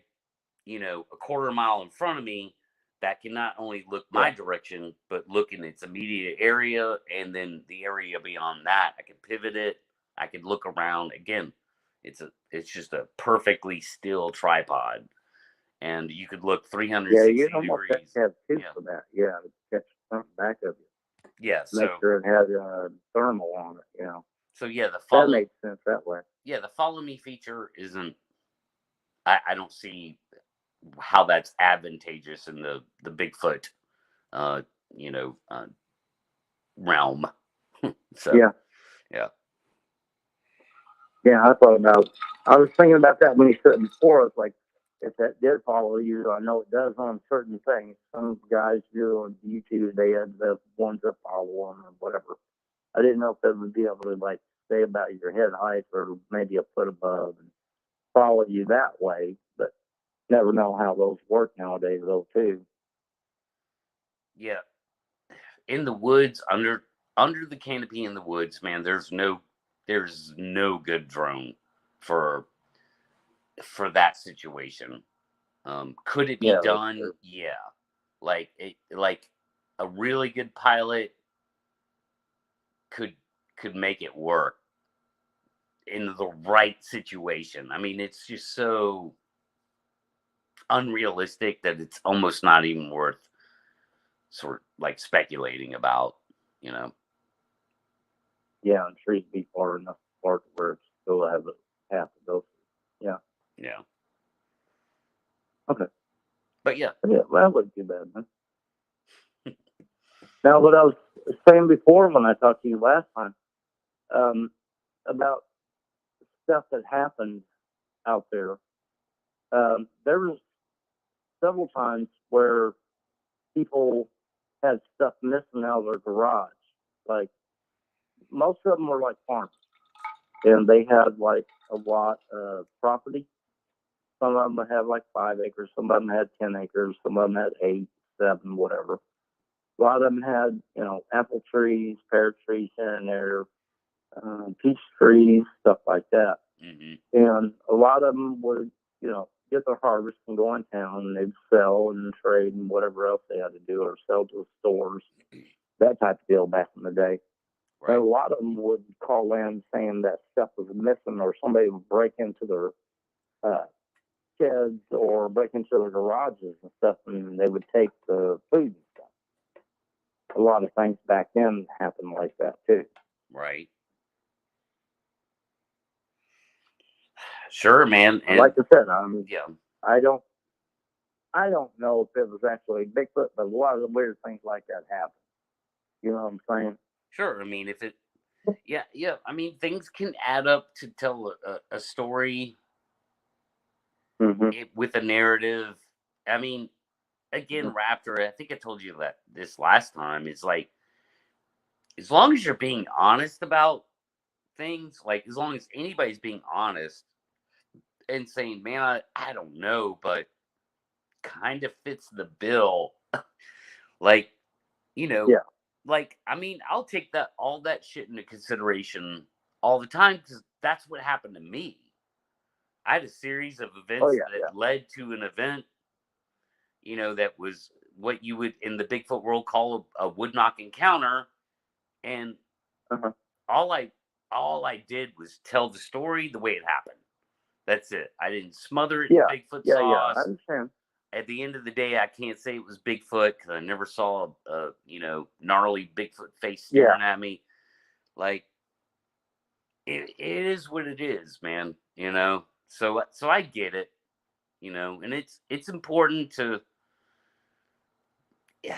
a quarter mile in front of me that can not only look my direction, but look in its immediate area. And then the area beyond that, I can pivot it. I could look around. Again, it's just a perfectly still tripod, and you could look 360 you almost degrees. Have two for that. Yeah, to catch something back of you. Yeah, make sure it had thermal on it. So that makes sense that way. Yeah, the follow me feature isn't. I don't see how that's advantageous in the Bigfoot, realm. So yeah. Yeah, I was thinking about that when you said it before. I was like, if that did follow you. I know it does on certain things. Some guys do on YouTube, they have the ones that follow them or whatever. I didn't know if it would be able to like stay about your head height or maybe a foot above and follow you that way, but never know how those work nowadays though too. Yeah. In the woods, under the canopy in the woods, man, there's no good drone for that situation. Could it be Yeah, that's done? true. Yeah. Like a really good pilot could make it work in the right situation. I mean, it's just so unrealistic that it's almost not even worth sort of like speculating about, you know. Yeah, and trees be far enough apart where it's still have a path to go through. Yeah. Yeah. Okay. But yeah. Yeah, well, that wouldn't be bad, man. Now, what I was saying before when I talked to you last time, about stuff that happened out there, there was several times where people had stuff missing out of their garage. Like, most of them were like farmers, and they had like a lot of property. Some of them had like 5 acres, some of them had 10 acres, some of them had 8, 7, whatever. A lot of them had, apple trees, pear trees here and there, peach trees, stuff like that. Mm-hmm. And a lot of them would, get their harvest and go in town and they'd sell and trade and whatever else they had to do or sell to the stores, that type of deal back in the day. Right. And a lot of them would call in saying that stuff was missing or somebody would break into their sheds or break into their garages and stuff and they would take the food and stuff. A lot of things back then happened like that too. Right. Sure, man. And like I said, yeah. I don't know if it was actually Bigfoot, but a lot of the weird things like that happen. You know what I'm saying? Sure. I mean, if it, yeah. I mean, things can add up to tell a story Mm-hmm. with a narrative. I mean, again, Raptor, I think I told you that this last time, is like, as long as you're being honest about things, like as long as anybody's being honest and saying, man, I don't know, but kind of fits the bill. Like, Yeah. like, I mean, I'll take all that shit into consideration all the time because that's what happened to me. I had a series of events that led to an event, that was what you would in the Bigfoot world call a wood knock encounter. And all I did was tell the story the way it happened. That's it. I didn't smother it in Bigfoot sauce. Yeah, I understand. At the end of the day, I can't say it was Bigfoot because I never saw a gnarly Bigfoot face staring at me. Like, it is what it is, man. So I get it. And it's important to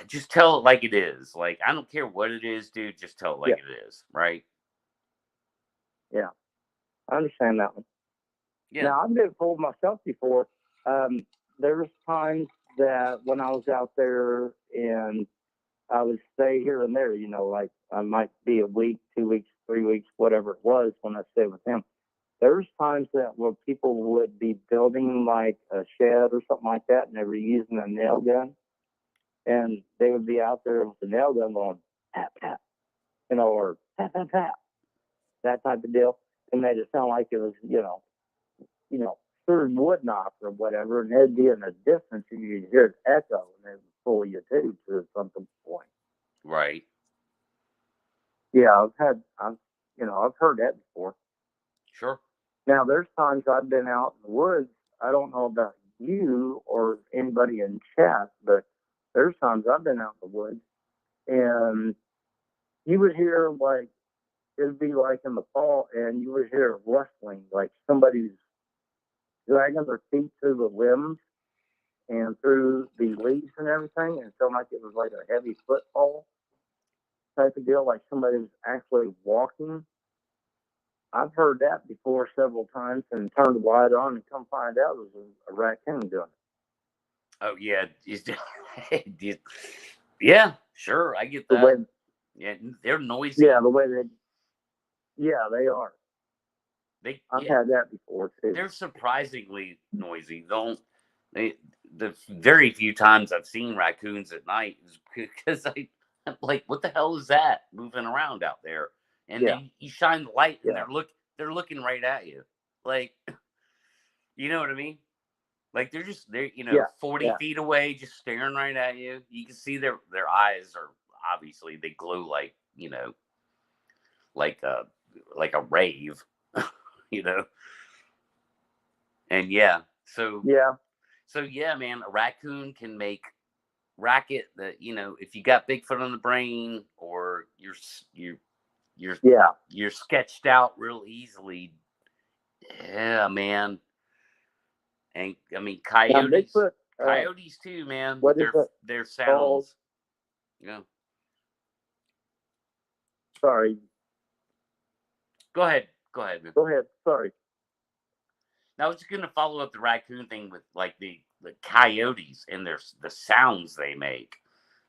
just tell it like it is. Like, I don't care what it is, dude. Just tell it like it is, right? Yeah, I understand that one. Yeah. Now, I've been told myself before. There was times that when I was out there and I would stay here and there, like I might be a week, 2 weeks, 3 weeks, whatever it was when I stayed with him. There's times that where people would be building like a shed or something like that, and they were using a nail gun, and they would be out there with the nail gun going tap tap, or tap tap tap, that type of deal, and made it sound like it was certain wood knock or whatever, and they'd be in a distance, and you'd hear it echo, and it would pull you too to some point. Right. Yeah, I've heard that before. Sure. Now, there's times I've been out in the woods. I don't know about you or anybody in chat, but there's times I've been out in the woods, and you would hear like it'd be like in the fall, and you would hear rustling, like somebody's dragging their feet through the limbs and through the leaves and everything, and it sounded like it was like a heavy footfall type of deal, like somebody was actually walking. I've heard that before several times and turned the light on and come find out it was a raccoon doing it. Oh yeah, yeah, sure, I get The way, that. Yeah, they're noisy. yeah, the way they are. I've Yeah, had that before too. they're surprisingly noisy. They the very few times I've seen raccoons at night is because I'm like, what the hell is that moving around out there? And Yeah, then you shine the light and yeah, they're looking right at you. Like, you know what I mean? Like they're yeah, 40 yeah, feet away, just staring right at you. You can see their eyes are obviously they glow like, like a rave, you know. And yeah, yeah, so yeah, man, a raccoon can make racket that, if you got Bigfoot on the brain or you're yeah. you're sketched out real easily. Yeah, man. And I mean Now coyotes, Bigfoot, coyotes too, man, with what is it their called? sounds. Yeah. Sorry, Go ahead. Go ahead, man. go ahead. Sorry. Now I was just gonna follow up the raccoon thing with like the coyotes and the sounds they make.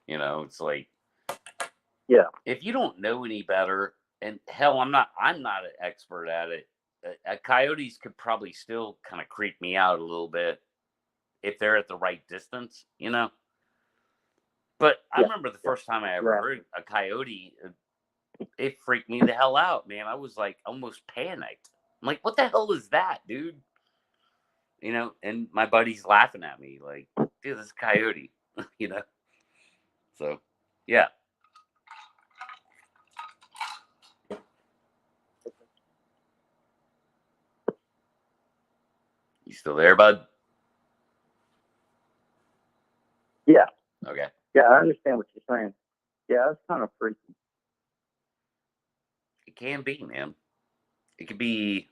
It's like Yeah, if you don't know any better, and hell, I'm not an expert at it. Coyotes could probably still kind of creep me out a little bit if they're at the right distance. But I yeah, remember the yeah. first time I ever Exactly. heard a coyote, it freaked me the hell out, man. I was like almost panicked. I'm like, what the hell is that, dude? And my buddy's laughing at me, like, dude, this is a coyote, you know. So, yeah. You still there, bud? Yeah, Okay. yeah. I understand what you're saying. Yeah, it's kind of freaky. It can be, man. It could be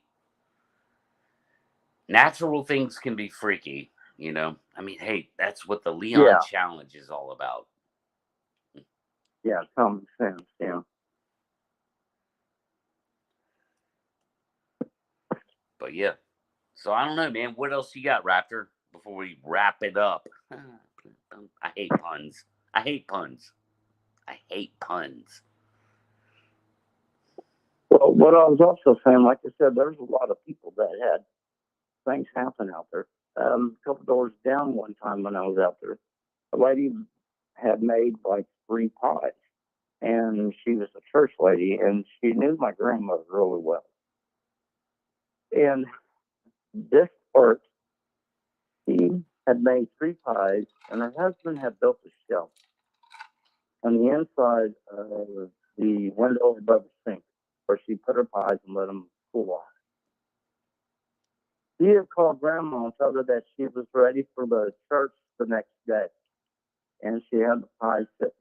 natural things can be freaky. I mean, hey, that's what the Leon Yeah, Challenge is all about. yeah. Common sense. Yeah. But yeah. So I don't know, man. What else you got, Raptor? Before we wrap it up. I hate puns. I hate puns. I hate puns. Well, what I was also saying, like I said, there's a lot of people that had things happen out there. A couple doors down one time when I was out there, a lady had made like 3 pies, and she was a church lady, and she knew my grandmother really well. And this part, she had made 3 pies, and her husband had built a shelf on the inside of the window above the sink, where she put her pies and let them cool off. She had called Grandma and told her that she was ready for the church the next day, and she had the pies sitting.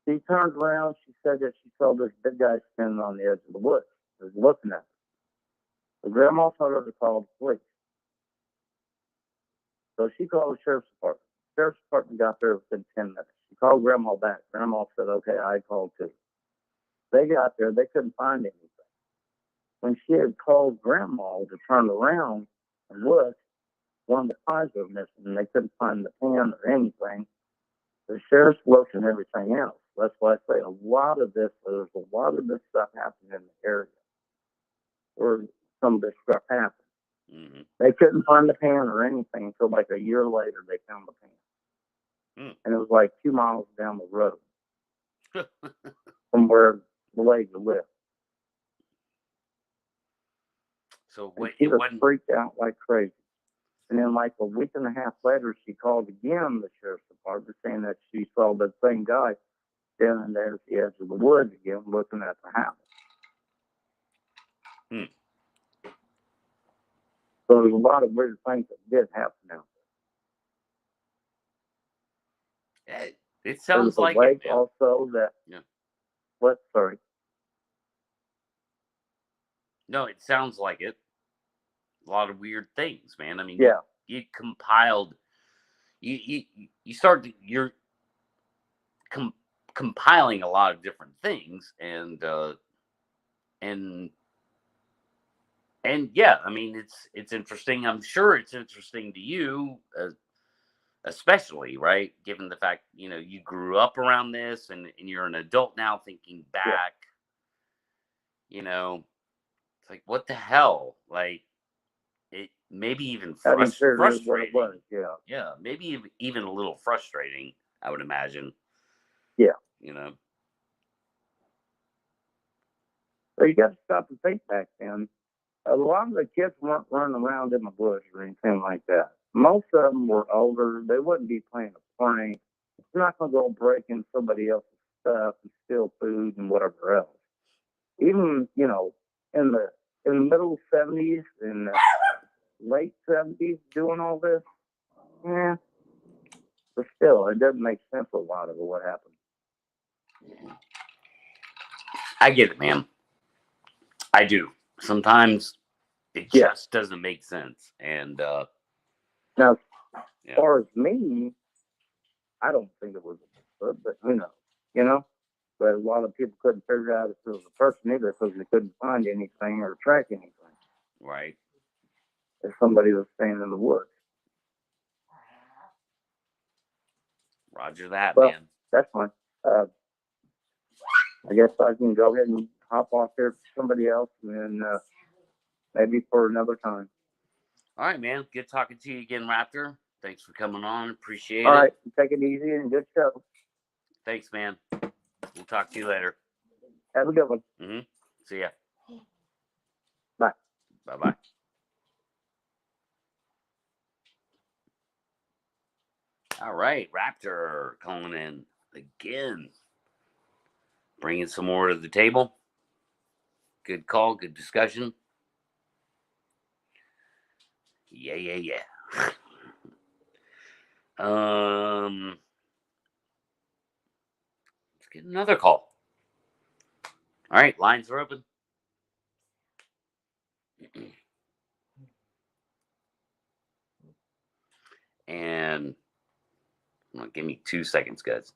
She turned around. She said that she saw this big guy standing on the edge of the woods, just looking at her. The grandma told her to call the police. So she called the sheriff's department. The sheriff's department got there within 10 minutes. She called Grandma back. Grandma said, okay, I called too. They got there. They couldn't find anything. When she had called Grandma to turn around and look, one of the pies were missing, and they couldn't find the pan or anything. The sheriff's looked and everything else. That's why I say there's a lot of this stuff happening in the area where some of this stuff happened. Mm-hmm. They couldn't find the pan or anything until like a year later they found the pan. Mm. And it was like 2 miles down the road from where the lady lived. So And what? she It was wasn't. freaked out like crazy. And then like a week and a half later, she called again the sheriff's department saying that she saw the same guy standing there at the edge of the woods again looking at the house. Hmm. So there's a lot of weird things that did happen out It there. There sounds was a like lake it, man. also that. Yeah. What? Sorry. No, it sounds like it. A lot of weird things, man. I mean, Yeah. you compiled. You start. You're compiling a lot of different things, and and yeah, I mean, it's interesting. I'm sure it's interesting to you, especially, right? Given the fact, you grew up around this, and you're an adult now, thinking back, it's like, what the hell? Like, it maybe even How do you figure what it frustrating. was? Yeah. Yeah, maybe even a little frustrating, I would imagine. Yeah. So you got to stop and think back then. A lot of the kids weren't running around in the bush or anything like that. Most of them were older. They wouldn't be playing a prank. They're not going to go breaking somebody else's stuff and steal food and whatever else. Even, in the middle 70s and the late 70s doing all this, yeah. But still, it doesn't make sense a lot of it, what happened. I get it, man. I do. Sometimes it just doesn't make sense. And now, as far as me, I don't think it was a Bigfoot, but who knows, But a lot of people couldn't figure out if it was a person either because they couldn't find anything or track anything. Right. If somebody was staying in the woods. Roger that, well, man. That's fine. I guess I can go ahead and hop off here for somebody else and then maybe for another time. All right, man. Good talking to you again, Raptor. Thanks for coming on. Appreciate it. All right. Take it easy and good show. Thanks, man. We'll talk to you later. Have a good one. Mm-hmm. See ya. Bye. Bye-bye. All right, Raptor calling in again. Bringing some more to the table. Good call, good discussion. Yeah. Let's get another call. All right, lines are open. And give me 2 seconds, guys.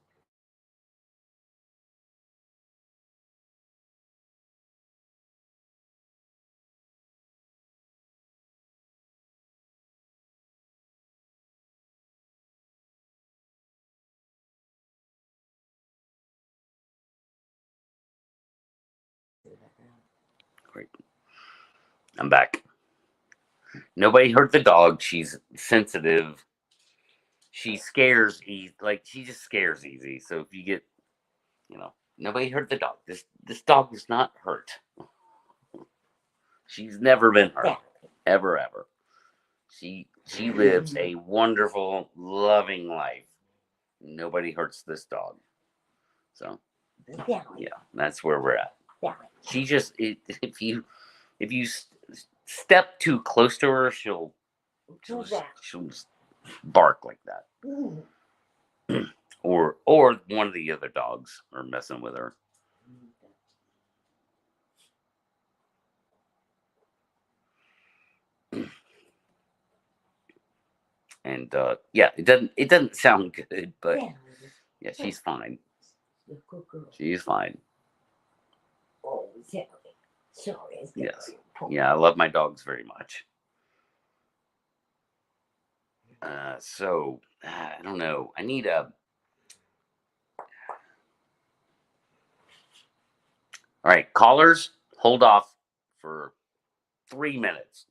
Great. I'm back. Nobody hurt the dog. She's sensitive. She scares easy. She just scares easy. So if you get, nobody hurt the dog. This dog was not hurt. She's never been hurt. Ever. She lives a wonderful, loving life. Nobody hurts this dog. So yeah, that's where we're at. She just if you step too close to her, she'll just bark like that. or one of the other dogs are messing with her. And it doesn't sound good, but yeah, she's fine. She's fine. Yes. Yeah, I love my dogs very much. So I don't know. I need a. All right, callers, hold off for 3 minutes.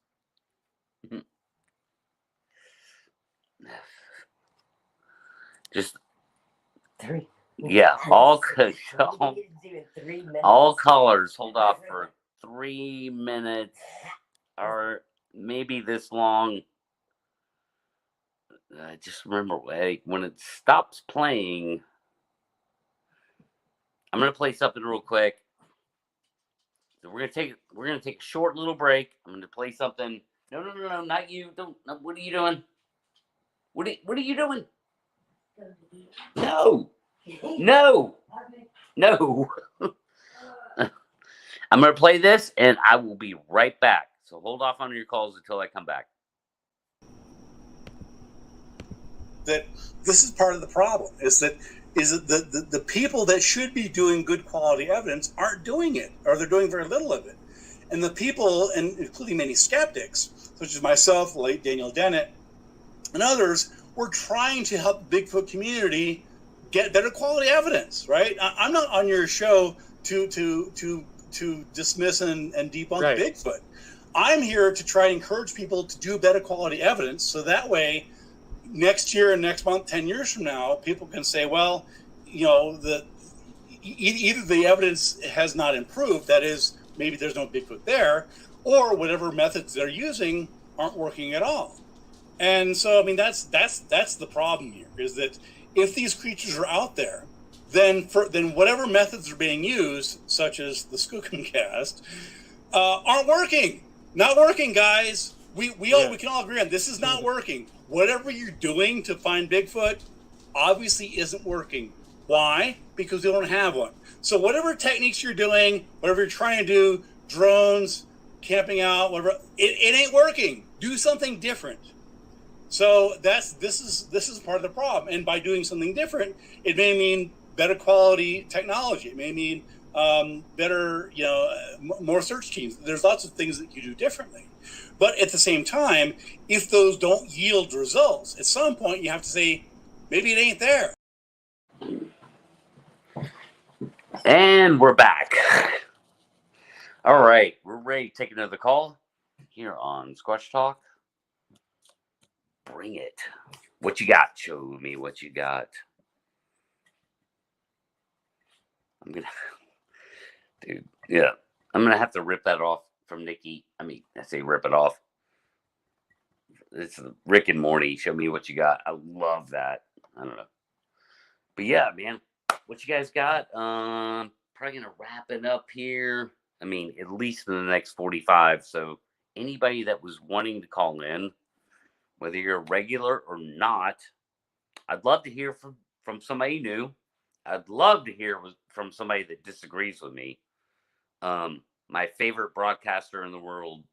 Just 3. Yeah, all callers hold off for 3 minutes, or maybe this long. Just remember, when it stops playing, I'm gonna play something real quick. So we're gonna take a short little break. I'm gonna play something. No, not you. Don't. No, what are you doing? What are you doing? No. I'm gonna play this, and I will be right back. So hold off on your calls until I come back. That this is part of the problem, is that is that the people that should be doing good quality evidence aren't doing it, or they're doing very little of it. And the people, and including many skeptics, such as myself, the late Daniel Dennett, and others, were trying to help the Bigfoot community get better quality evidence, right? I'm not on your show to dismiss and debunk Right. Bigfoot. I'm here to try to encourage people to do better quality evidence, so that way next year and next month, 10 years from now, people can say, well, either the evidence has not improved, that is, maybe there's no Bigfoot there, or whatever methods they're using aren't working at all. And so, I mean, that's the problem here, is that if these creatures are out there, then whatever methods are being used, such as the Skookumcast, aren't working. Not working, guys. We can all agree on this is not working. Whatever you're doing to find Bigfoot obviously isn't working. Why? Because we don't have one. So whatever techniques you're doing, whatever you're trying to do, drones, camping out, whatever, it ain't working. Do something different. So this is part of the problem. And by doing something different, it may mean better quality technology. It may mean better, more search teams. There's lots of things that you do differently. But at the same time, if those don't yield results, at some point you have to say, maybe it ain't there. And we're back. All right, we're ready to take another call here on Squatch Talk. Bring it. What you got? Show me what you got. I'm gonna have to rip that off from Nikki. I mean, I say rip it off. It's Rick and Morty. Show me what you got. I love that. I don't know. But yeah, man, what you guys got? Probably gonna wrap it up here. I mean, at least in the next 45. So anybody that was wanting to call in, whether you're a regular or not, I'd love to hear from somebody new. I'd love to hear from somebody that disagrees with me. My favorite broadcaster in the world,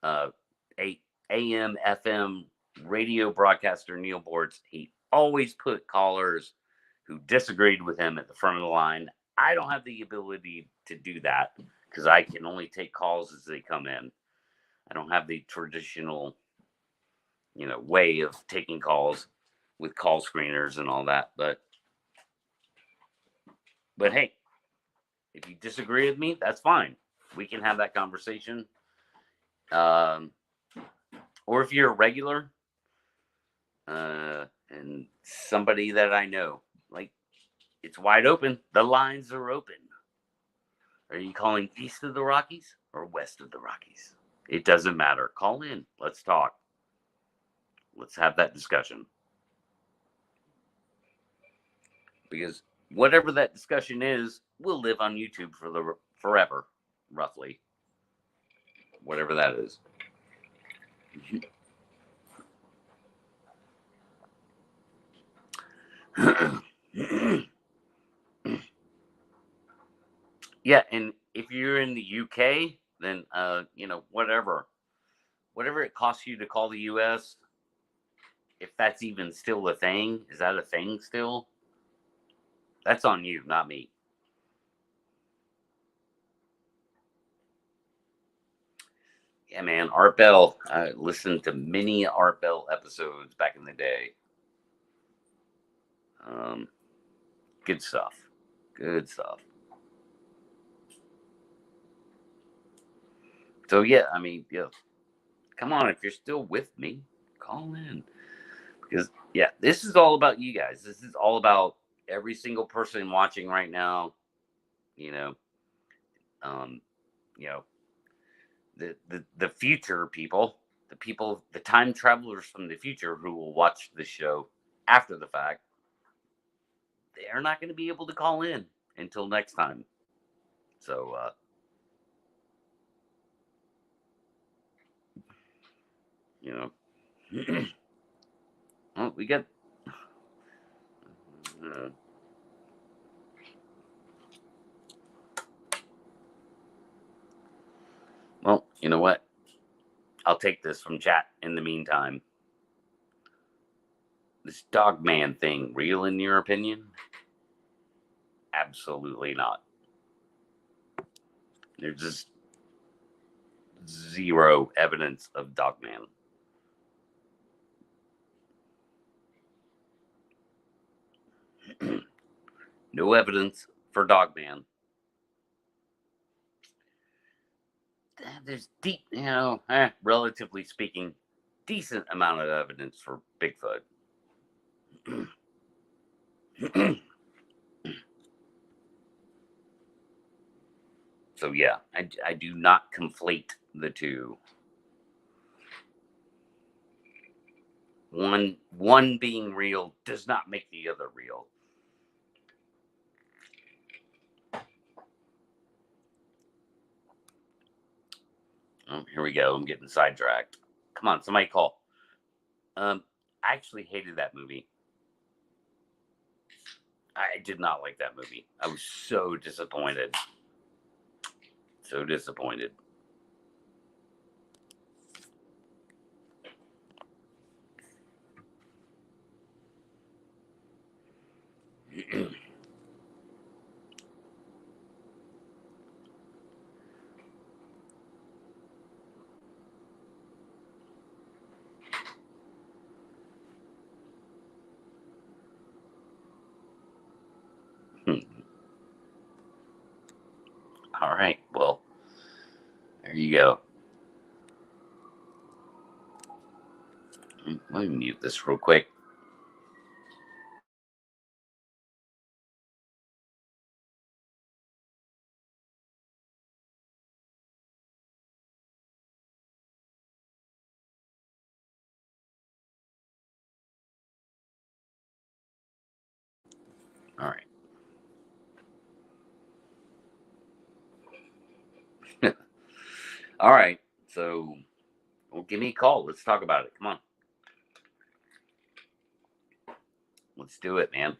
AM, FM radio broadcaster Neil Boards, he always put callers who disagreed with him at the front of the line. I don't have the ability to do that because I can only take calls as they come in. I don't have the traditional, way of taking calls with call screeners and all that. But hey, if you disagree with me, that's fine. We can have that conversation. Or if you're a regular and somebody that I know, like, it's wide open. The lines are open. Are you calling east of the Rockies or west of the Rockies? It doesn't matter. Call in. Let's talk. Let's have that discussion. Because whatever that discussion is will live on YouTube for forever, roughly. Whatever that is. Yeah, and if you're in the UK, then whatever it costs you to call the US, if that's even still a thing, is that a thing still? That's on you, not me. Yeah, man, Art Bell. I listened to many Art Bell episodes back in the day. Good stuff. Good stuff. So yeah, I mean, come on, if you're still with me, call in. Because yeah, this is all about you guys. This is all about every single person watching right now. The future people, the time travelers from the future who will watch the show after the fact, they're not going to be able to call in until next time. So, well, we got. Well, you know what? I'll take this from chat in the meantime. This dog man thing, real in your opinion? Absolutely not. There's just zero evidence of Dogman. No evidence for Dogman. There's deep, relatively speaking, decent amount of evidence for Bigfoot. So yeah, I do not conflate the two. One being real does not make the other real. Oh, here we go. I'm getting sidetracked. Come on, somebody call. I actually hated that movie. I did not like that movie. I was so disappointed. So disappointed. All right. Well, there you go. Let me mute this real quick. All right. All right. So, well, give me a call. Let's talk about it. Come on. Let's do it, man.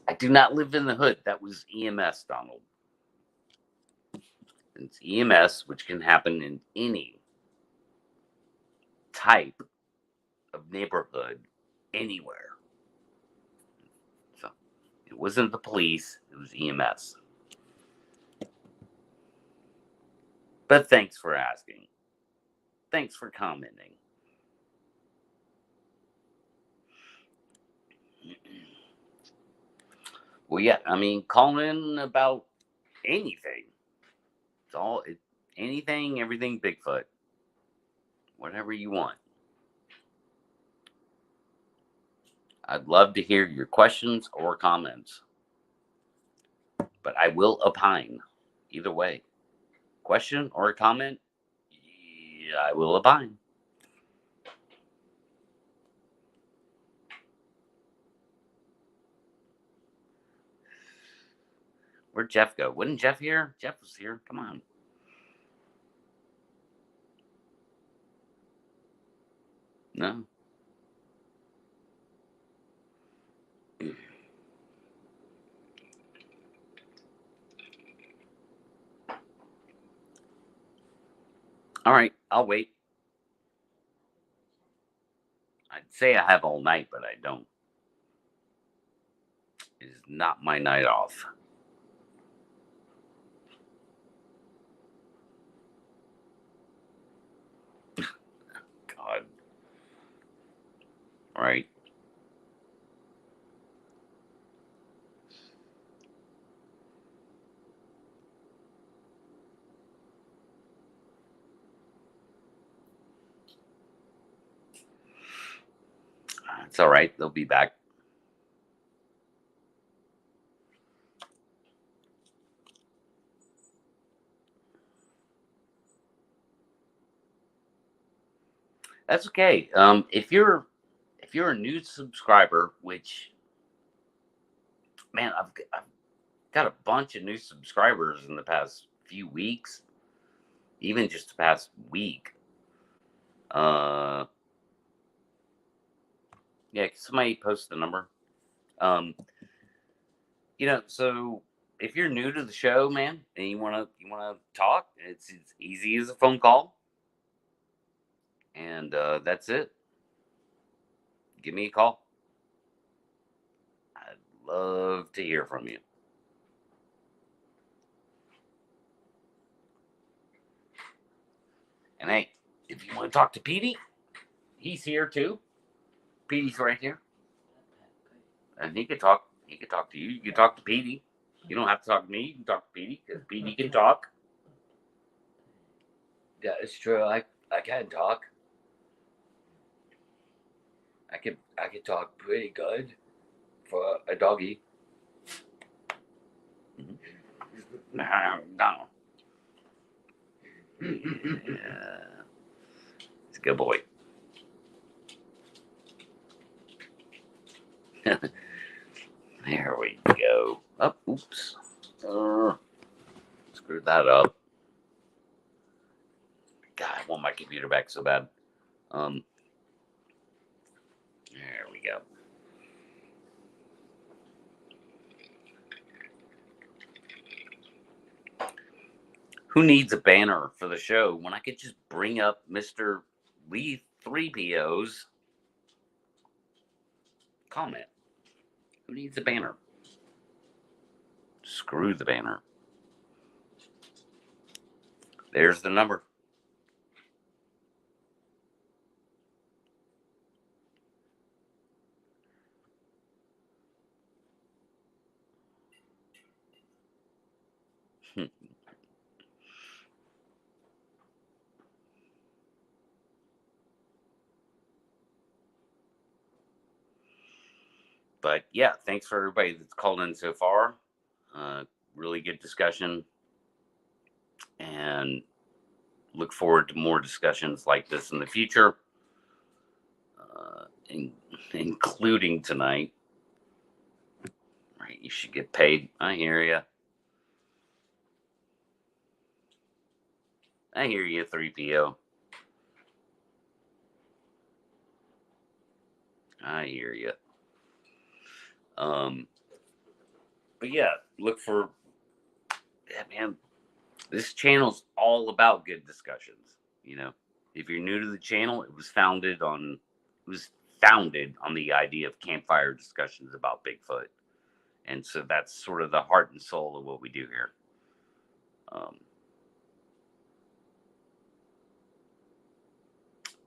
I do not live in the hood. That was EMS, Donald. It's EMS, which can happen in any type of neighborhood, anywhere. So it wasn't the police, it was EMS. But thanks for asking. Thanks for commenting. Well, yeah, I mean, call in about anything. It's all anything, everything Bigfoot. Whatever you want. I'd love to hear your questions or comments. But I will opine either way. Question or a comment, yeah, I will opine. Where'd Jeff go? Wasn't Jeff here? Jeff was here. Come on. No. All right, I'll wait. I'd say I have all night, but I don't. It is not my night off. God. All right. It's all right. They'll be back. That's okay. If you're a new subscriber, which man, I've got a bunch of new subscribers in the past few weeks, even just the past week. Yeah, somebody post the number. So if you're new to the show, man, and you wanna talk, it's easy as a phone call, and that's it. Give me a call. I'd love to hear from you. And hey, if you want to talk to Petey, he's here too. Petey's right here, and he could talk. He could talk to you. You can talk to Petey. You don't have to talk to me. You can talk to Petey because Petey can talk. Yeah, it's true. I can talk. I could talk pretty good for a doggy. No. Yeah. He's a good boy. There we go. Oh, oops. Screwed that up. God, I want my computer back so bad. There we go. Who needs a banner for the show when I could just bring up Mr. Lee 3PO's comment? Who needs a banner? Screw the banner. There's the number. But yeah, thanks for everybody that's called in so far. Really good discussion, and look forward to more discussions like this in the future, including tonight. Right, you should get paid. I hear you. I hear you, 3PO. I hear you. But yeah, look for. Yeah, man, this channel's all about good discussions. If you're new to the channel, it was founded on the idea of campfire discussions about Bigfoot, and so that's sort of the heart and soul of what we do here.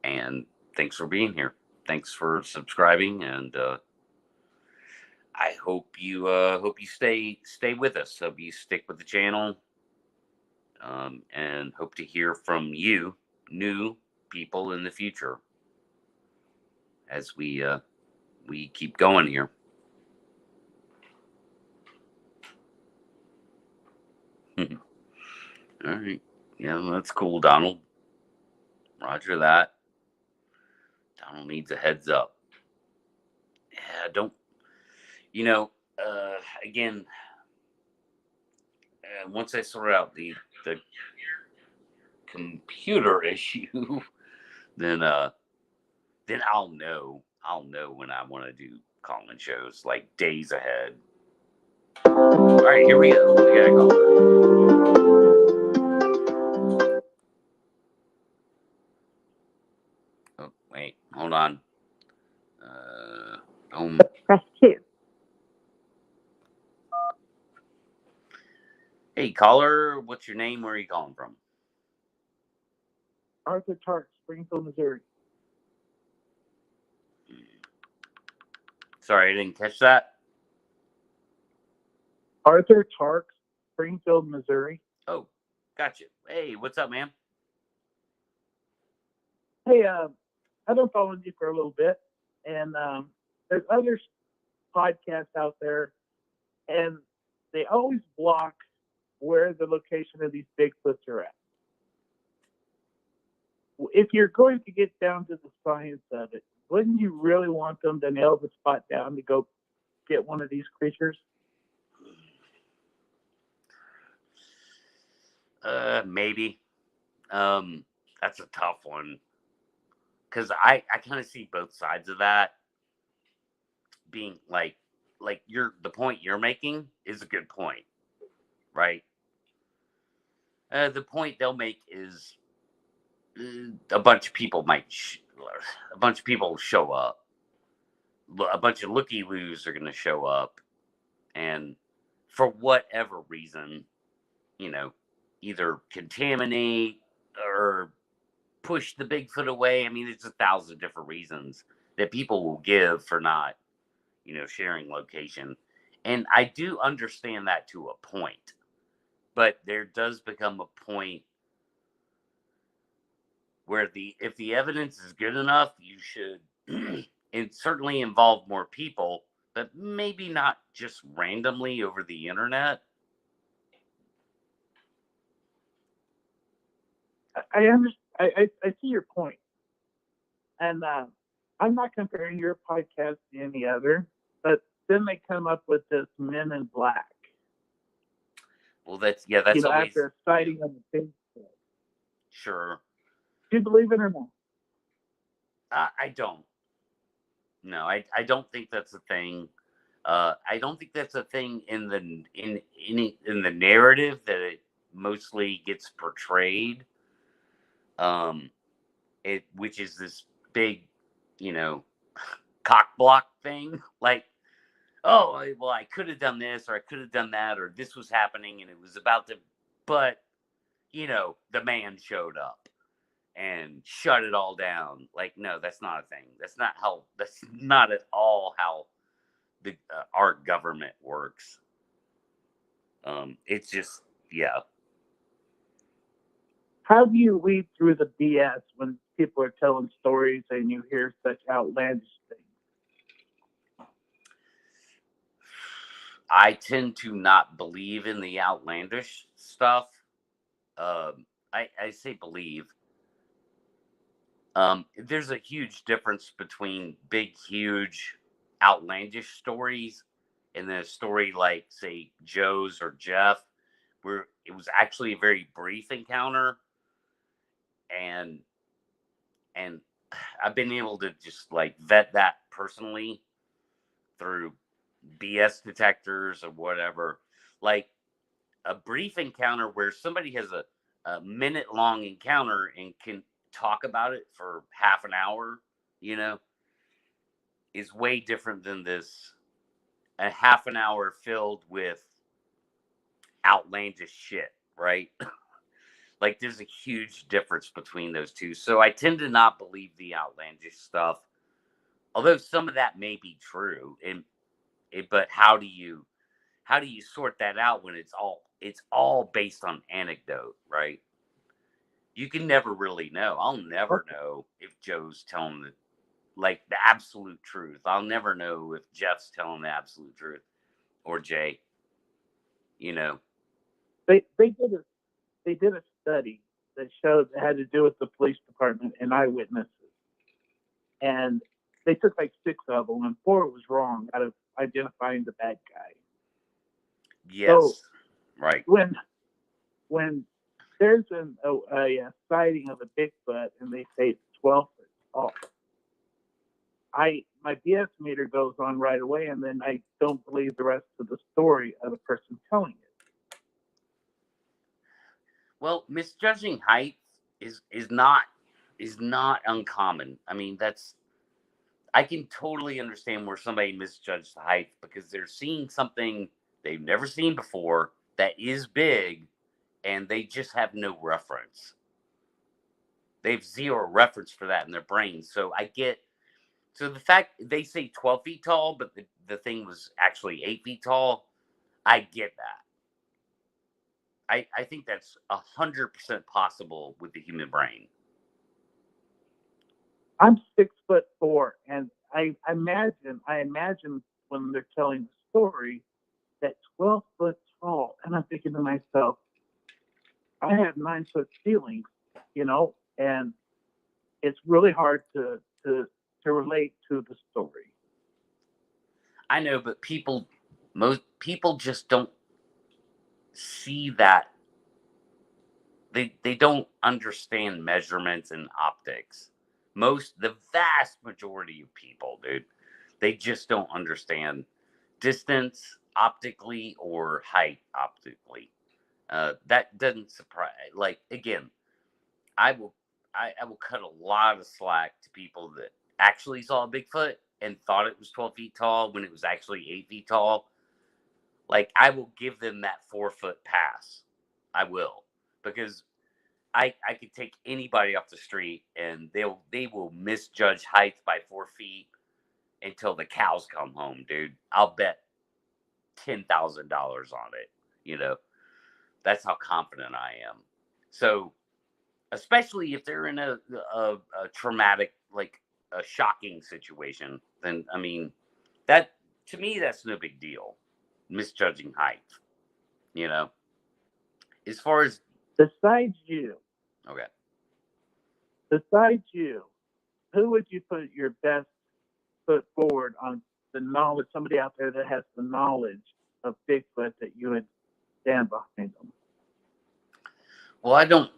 And thanks for being here. Thanks for subscribing, and I hope you stay with us. Hope you stick with the channel, and hope to hear from you, new people, in the future as we keep going here. All right, yeah, that's cool, Donald. Roger that. Donald needs a heads up. Yeah, don't. Again, once I sort out the computer issue, then I'll know when I want to do call-in shows, like days ahead. All right, here we go. We gotta go. Oh, wait, hold on. Press 2. Hey, caller, what's your name? Where are you calling from? Arthur Tark, Springfield, Missouri. Sorry, I didn't catch that. Arthur Tark, Springfield, Missouri. Oh, gotcha. Hey, what's up, man? Hey, I've been following you for a little bit, and there's other podcasts out there, and they always block where the location of these Bigfoots are at. If you're going to get down to the science of it, wouldn't you really want them to nail the spot down to go get one of these creatures? Maybe. That's a tough one, because I kind of see both sides of that being like like the point you're making is a good point, right? The point they'll make is a bunch of people a bunch of people show up. A bunch of looky loos are going to show up, and for whatever reason, you know, either contaminate or push the Bigfoot away. I mean, it's 1,000 different reasons that people will give for not, sharing location. And I do understand that to a point, but there does become a point where if the evidence is good enough, you should and certainly involve more people, but maybe not just randomly over the internet. I understand. I see your point, and I'm not comparing your podcast to any other, but then they come up with this Men in Black. Well, that's always after a sighting of the Bigfoot. Sure. Do you believe it or not? I don't. No, I don't think that's a thing. I don't think that's a thing in the narrative that it mostly gets portrayed. Which is this big, cock block thing. Like, oh, well, I could have done this, or I could have done that, or this was happening, and it was about to, but the man showed up and shut it all down. Like, no, that's not a thing. That's not at all how our government works. It's just, yeah. How do you weed through the BS when people are telling stories and you hear such outlandish things? I tend to not believe in the outlandish stuff. I say believe. There's a huge difference between big, huge, outlandish stories and then a story like, say, Joe's or Jeff, where it was actually a very brief encounter, and I've been able to just like vet that personally through BS detectors or whatever. Like a brief encounter where somebody has a minute long encounter and can talk about it for half an hour, is way different than a half an hour filled with outlandish shit, right? Like there's a huge difference between those two. So I tend to not believe the outlandish stuff, although some of that may be true. But how do you sort that out when it's all based on anecdote, right? You can never really know. I'll never know if Joe's telling the absolute truth. I'll never know if Jeff's telling the absolute truth, or Jay. They did a study that showed it had to do with the police department and eyewitnesses, and they took like 6 of them, and 4 was wrong out of identifying the bad guy. Yes, so, right. When there's a sighting of a Bigfoot and they say it's 12 foot tall, my BS meter goes on right away, and then I don't believe the rest of the story of the person telling it. Well, misjudging height is not uncommon. I mean, I can totally understand where somebody misjudged the height because they're seeing something they've never seen before that is big, and they just have no reference. They have zero reference for that in their brain. So so the fact they say 12 feet tall, but the thing was actually 8 feet tall, I get that. I think that's 100% possible with the human brain. I'm 6'4", and I imagine when they're telling the story that 12 foot tall, and I'm thinking to myself, I have 9 foot ceilings, and it's really hard to relate to the story. I know, but most people just don't see that. They don't understand measurements and optics. The vast majority of people, dude, they just don't understand distance optically or height optically. That doesn't surprise. Like again, I will I will cut a lot of slack to people that actually saw a Bigfoot and thought it was 12 feet tall when it was actually 8 feet tall. Like I will give them that 4-foot pass. I will, because I could take anybody off the street and they will misjudge height by 4 feet until the cows come home, dude. I'll bet $10,000 on it. You know, that's how confident I am. So, especially if they're in a traumatic, like a shocking situation, then I mean, that to me that's no big deal. Misjudging height, you know. As far as Besides you, okay, who would you put your best foot forward on the knowledge? Somebody out there that has the knowledge of Bigfoot that you would stand behind them. well,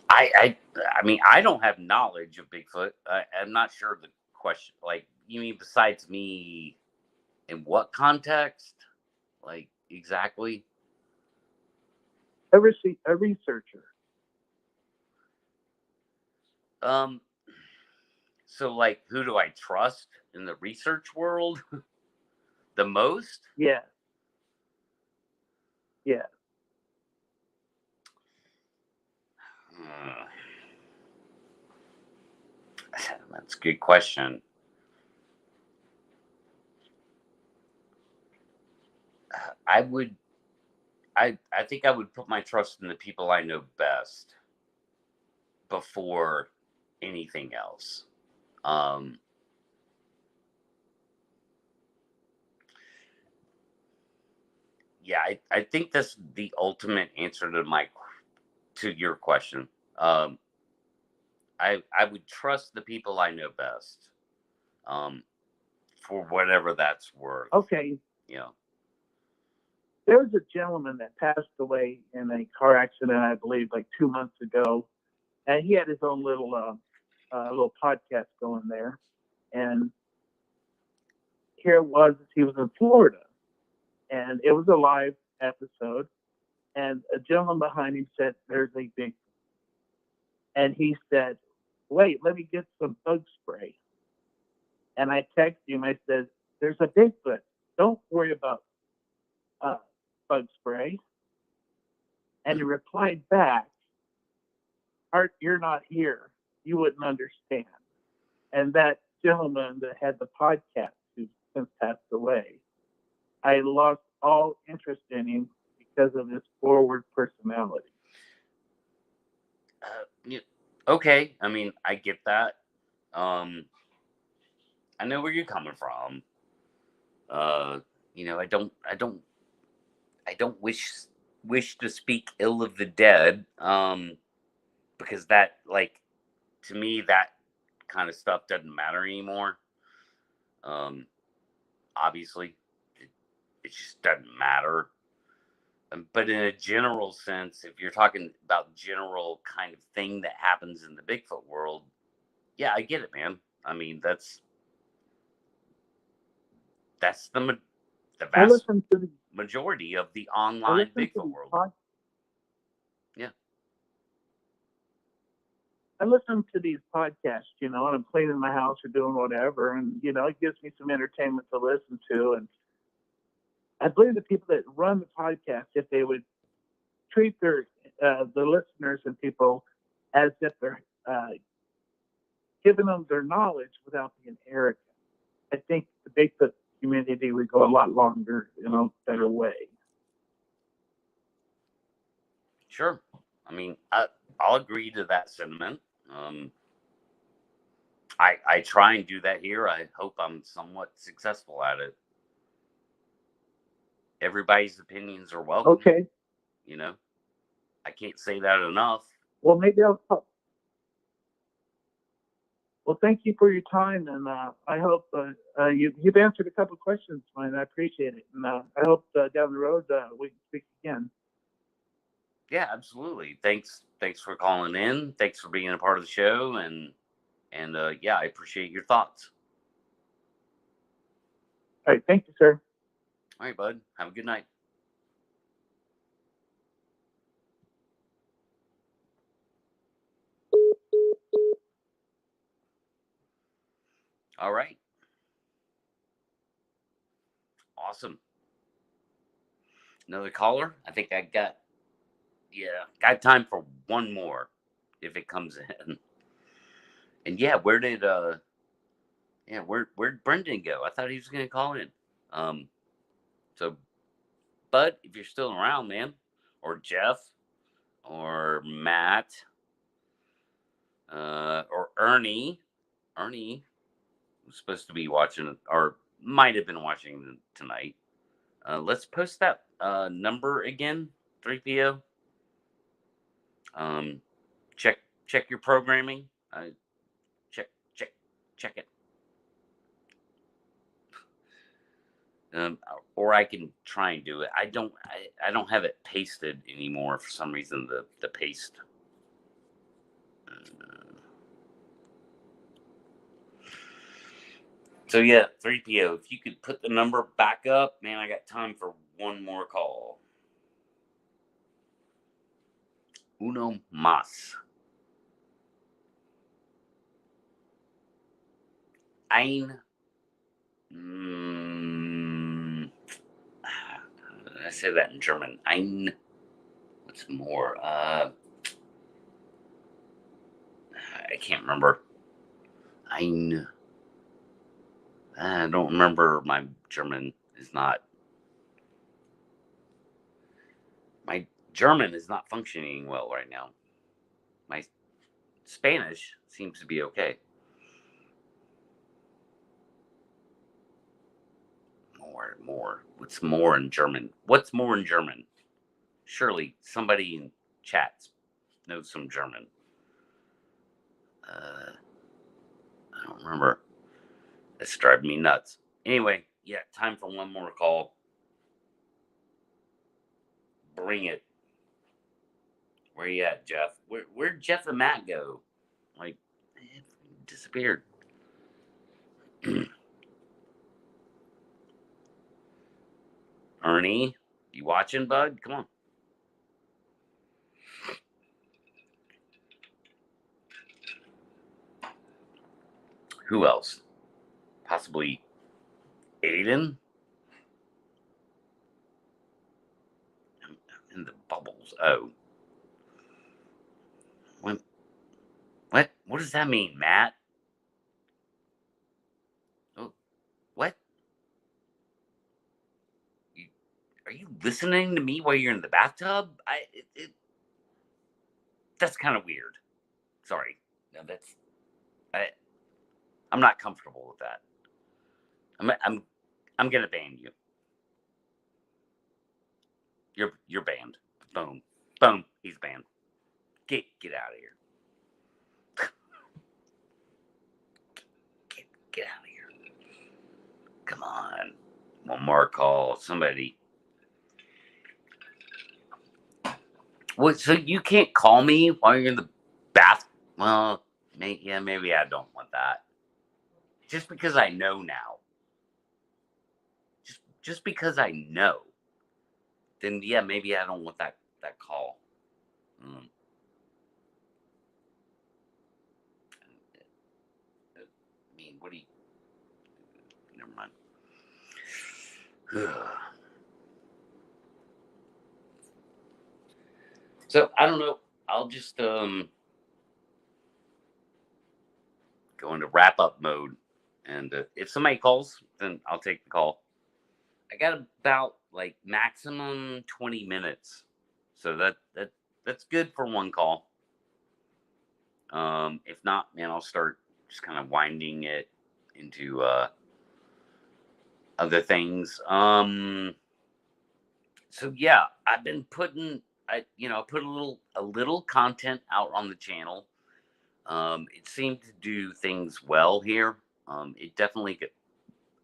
I mean, I don't have knowledge of Bigfoot. I'm not sure the question. Like, you mean besides me, in what context? Like, exactly? A researcher. So like, who do I trust in the research world the most? Yeah. Yeah. That's a good question. I would, I think I would put my trust in the people I know best before anything else. Um, yeah, I think that's the ultimate answer to your question. Um, I would trust the people I know best, um, for whatever that's worth. Okay. You know. There was a gentleman that passed away in a car accident, I believe, like 2 months ago, and he had his own little podcast going there. And here it was, he was in Florida, and it was a live episode. And a gentleman behind him said, "There's a big," and he said, "Wait, let me get some bug spray." And I texted him. I said, "There's a Bigfoot. Don't worry about bug spray." And he replied back, "Art, you're not here. You wouldn't understand." And that gentleman that had the podcast, who's since passed away, I lost all interest in him because of his forward personality. Yeah, okay, I mean, I get that. I know where you're coming from. You know, I don't wish to speak ill of the dead. Because that, like, to me, that kind of stuff doesn't matter anymore. Um, obviously, it just doesn't matter. But in a general sense, if you're talking about general kind of thing that happens in the Bigfoot world, yeah, I get it, man. I mean, that's the I vast listened to the majority of the I online listened to Bigfoot these world. Yeah. I listen to these podcasts, and I'm cleaning my house or doing whatever, and it gives me some entertainment to listen to. And I believe the people that run the podcast, if they would treat the listeners and people as if they're giving them their knowledge without being arrogant, I think the Bigfoot community would go a lot longer, better way. Sure. I mean, I'll agree to that sentiment. I try and do that here. I hope I'm somewhat successful at it. Everybody's opinions are welcome. Okay. I can't say that enough. Well, maybe I'll talk. Well, thank you for your time, and I hope you've answered a couple of questions, mine. I appreciate it, and I hope down the road we can speak again. Yeah, absolutely. Thanks for calling in. Thanks for being a part of the show, and yeah, I appreciate your thoughts. All right, thank you, sir. All right, bud. Have a good night. All right. Awesome. Another caller? I think I got, got time for one more if it comes in. And yeah, where'd Brendan go? I thought he was gonna call in. So Bud, if you're still around, man, or Jeff, or Matt, or Ernie. Ernie was supposed to be watching, or might have been watching tonight. Let's post that number again, 3PO. Um, check your programming. Check check check it. Or I can try and do it. I don't have it pasted anymore for some reason. The paste. So yeah, 3PO. If you could put the number back up, man, I got time for one more call. Uno más. Ein. I say that in German. Ein. What's more? I can't remember. Ein. I don't remember. My German is not. My German is not functioning well right now. My Spanish seems to be okay. More. What's more in German? What's more in German? Surely somebody in chat knows some German. I don't remember. It's driving me nuts. Anyway, yeah, time for one more call. Bring it. Where you at, Jeff? Where'd Jeff and Matt go? Like, disappeared. Ernie, you watching, bud? Come on. Who else? Possibly Aiden? I'm in the bubbles. Oh. What? What does that mean, Matt? Oh, what? Are you listening to me while you're in the bathtub? That's kind of weird. Sorry. No, I'm not comfortable with that. I'm gonna ban you. You're banned. Boom. Boom. He's banned. Get out of here. Get out of here. Come on. One more call. Somebody. What? So you can't call me while you're in the bath? Well, maybe I don't want that. Just because I know now. Just because I know. Then yeah, maybe I don't want that call. I mean, what do you? Never mind. So I don't know. I'll just go into wrap up mode, and if somebody calls, then I'll take the call. I got about like maximum 20 minutes, so that's good for one call. If not, man, I'll start just kind of winding it into other things. So yeah, I've been putting I put a little content out on the channel. It seemed to do things well here. It definitely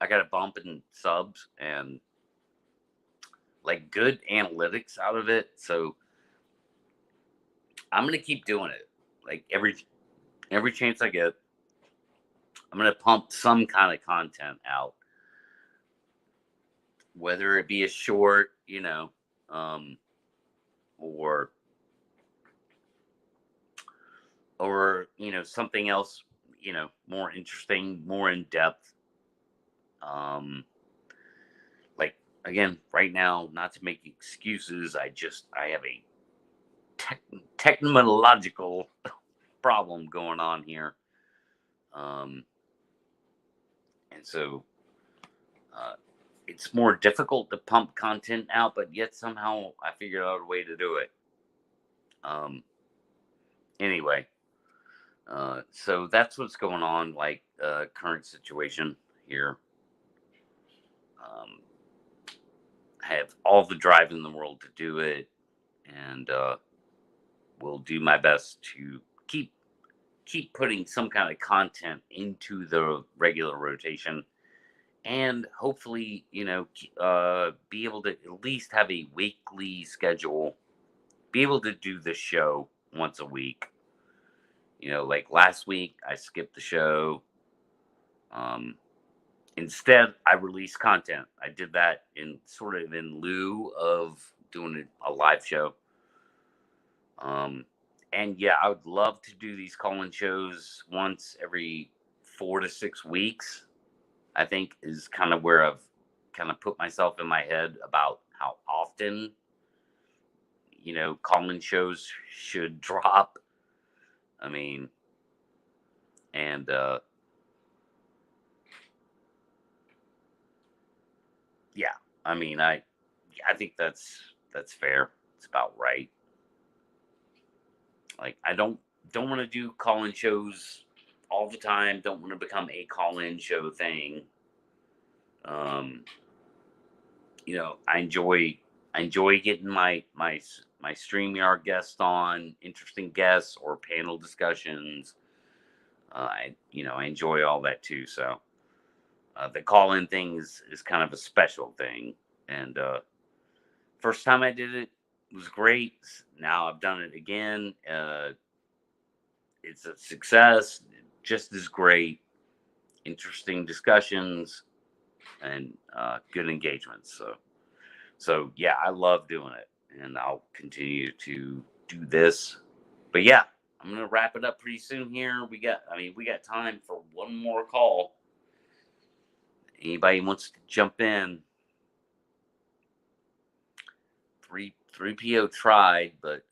I got a bump in subs and like good analytics out of it. So I'm gonna keep doing it. Like every chance I get, I'm gonna pump some kind of content out. whether it be a short, or something else, more interesting, more in depth. Um, like again, right now, not to make excuses, I have a technological problem going on here, um, and so uh, it's more difficult to pump content out, but yet somehow I figured out a way to do it. Um, anyway, so that's what's going on. Like current situation here. Um, I have all the drive in the world to do it, and will do my best to keep putting some kind of content into the regular rotation, and hopefully, be able to at least have a weekly schedule, be able to do the show once a week. Like last week, I skipped the show. Um, Instead, I released content. I did that in sort of in lieu of doing a live show. And yeah, I would love to do these call-in shows once every 4 to 6 weeks. I think is kind of where I've kind of put myself in my head about how often, call-in shows should drop. I mean, and yeah, I mean, I think that's fair. It's about right. Like, I don't want to do call-in shows all the time. Don't want to become a call-in show thing. Um, I enjoy getting my StreamYard guests on, interesting guests or panel discussions. I enjoy all that too. So the call-in thing is kind of a special thing. And first time I did it was great. Now I've done it again. It's a success, just as great. Interesting discussions and good engagements. So yeah, I love doing it, and I'll continue to do this. But yeah, I'm gonna wrap it up pretty soon here. We got time for one more call. Anybody wants to jump in? 3PO tried, but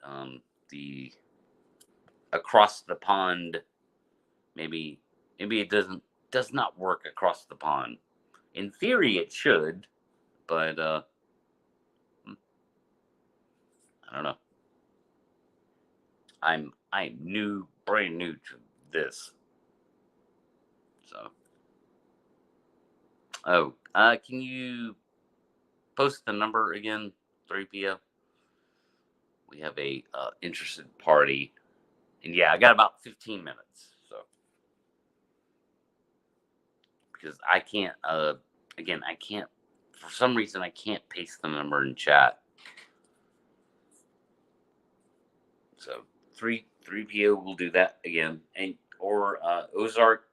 the across the pond, maybe it does not work across the pond. In theory, it should, but I don't know. I'm brand new to this. So, can you post the number again? 3PO. We have a interested party, and yeah, I got about 15 minutes. So, because I can't, again, I can't. For some reason, I can't paste the number in chat. So 3PO will do that again, and or Ozark,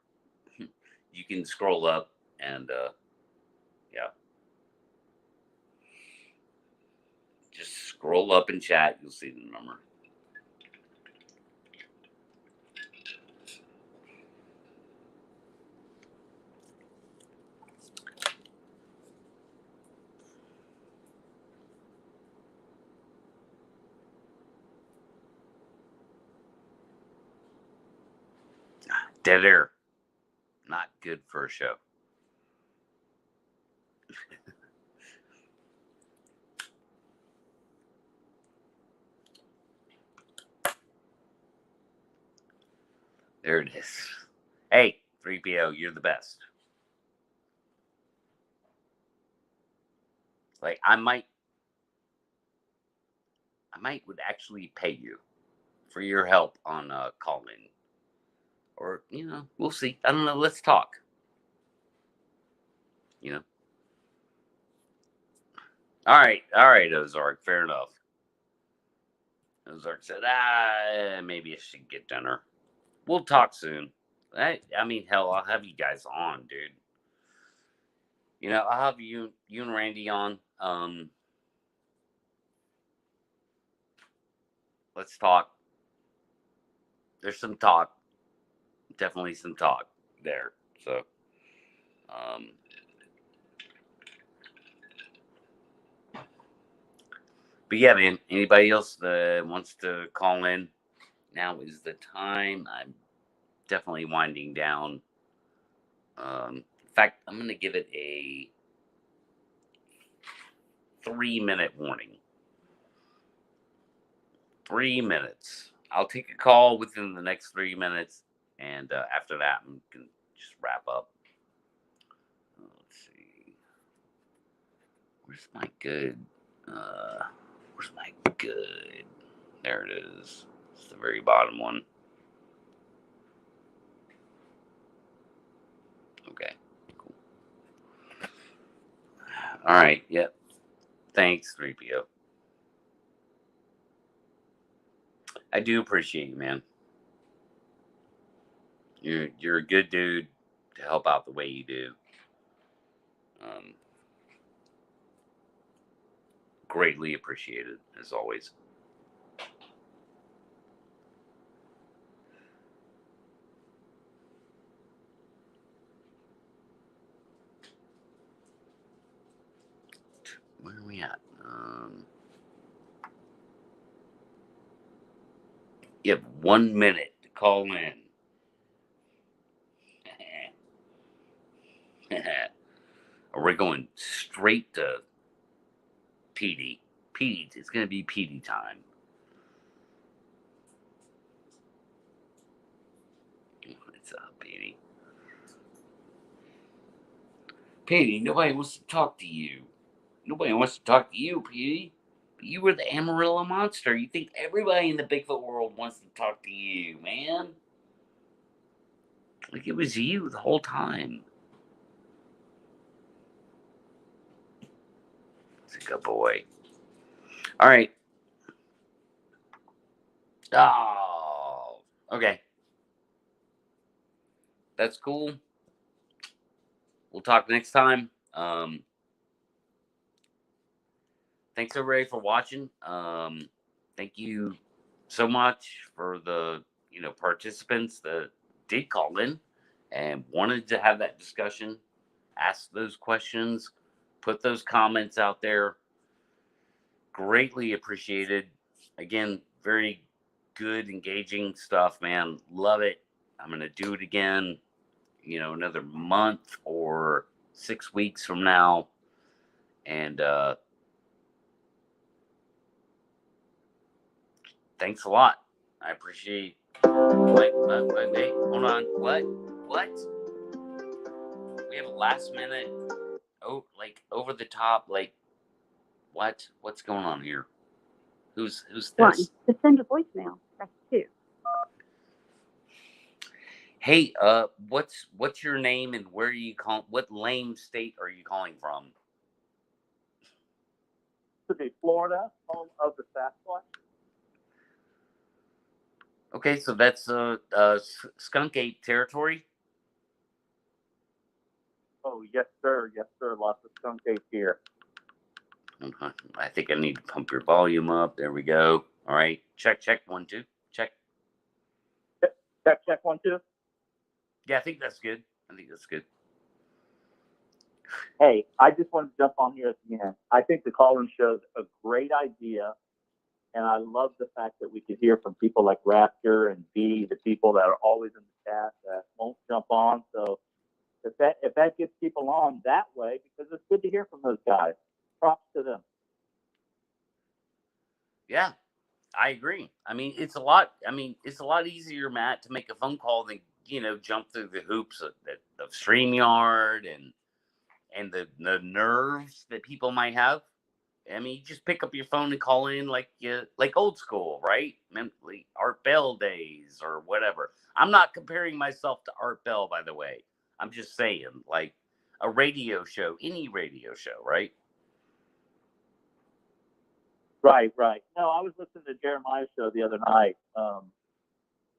you can scroll up and yeah, just scroll up in chat. You'll see the number. Dead air, not good for a show. There it is. Hey, 3PO, you're the best. Like I might would actually pay you for your help on calling, or we'll see. I don't know. Let's talk. You know. All right, Ozark. Fair enough. Ozark said, maybe I should get dinner. We'll talk soon. I mean, hell, I'll have you guys on, dude. I'll have you and Randy on. Let's talk. There's some talk, definitely some talk there. So, um, but yeah, man. Anybody else that wants to call in? Now is the time. I'm definitely winding down. In fact, I'm gonna give it a 3-minute warning. 3 minutes. I'll take a call within the next 3 minutes, and after that, I'm gonna just wrap up. Let's see. Where's my good? Uh, where's my good? There it is. It's the very bottom one. Okay. Cool. All right. Yep. Thanks, 3PO. I do appreciate you, man. You're a good dude to help out the way you do. Um, Greatly appreciated as always. Where are we at? You have 1 minute to call in. Or we're going straight to PD. PD. It's going to be PD time. What's up, PD? PD, nobody wants to talk to you. Nobody wants to talk to you, PD. You were the Amarillo monster. You think everybody in the Bigfoot world wants to talk to you, man. Like it was you the whole time. It's a good boy. All right. Oh, okay. That's cool. We'll talk next time. Thanks everybody for watching. Thank you so much for the participants that did call in and wanted to have that discussion, ask those questions, put those comments out there. Greatly appreciated. Again, very good, engaging stuff, man. Love it. I'm gonna do it again. Another month or 6 weeks from now, and thanks a lot. I appreciate. Wait, hold on. What? We have a last minute. Oh, like over the top. Like what? What's going on here? Who's this? One, to send a voicemail. Press 2. Hey, what's your name and where are you call? What lame state are you calling from? Could be Florida, home of the Sasquatch. Okay, so that's Skunk Ape territory. Oh, yes, sir. Yes, sir. Lots of skunk ape here. Okay. I think I need to pump your volume up. There we go. All right. Check. 1, 2. Check. Check 1, 2. Yeah, I think that's good. Hey, I just want to jump on here at the end. I think the call-in show is a great idea, and I love the fact that we could hear from people like Raptor and B, the people that are always in the chat that won't jump on. So if that gets people on that way, because it's good to hear from those guys. Props to them. Yeah, I agree. I mean, it's a lot easier, Matt, to make a phone call than jump through the hoops of StreamYard and the nerves that people might have. I mean, you just pick up your phone and call in like old school, right? Like Art Bell days or whatever. I'm not comparing myself to Art Bell, by the way. I'm just saying, like a radio show, any radio show, right? Right. No, I was listening to Jeremiah's show the other night,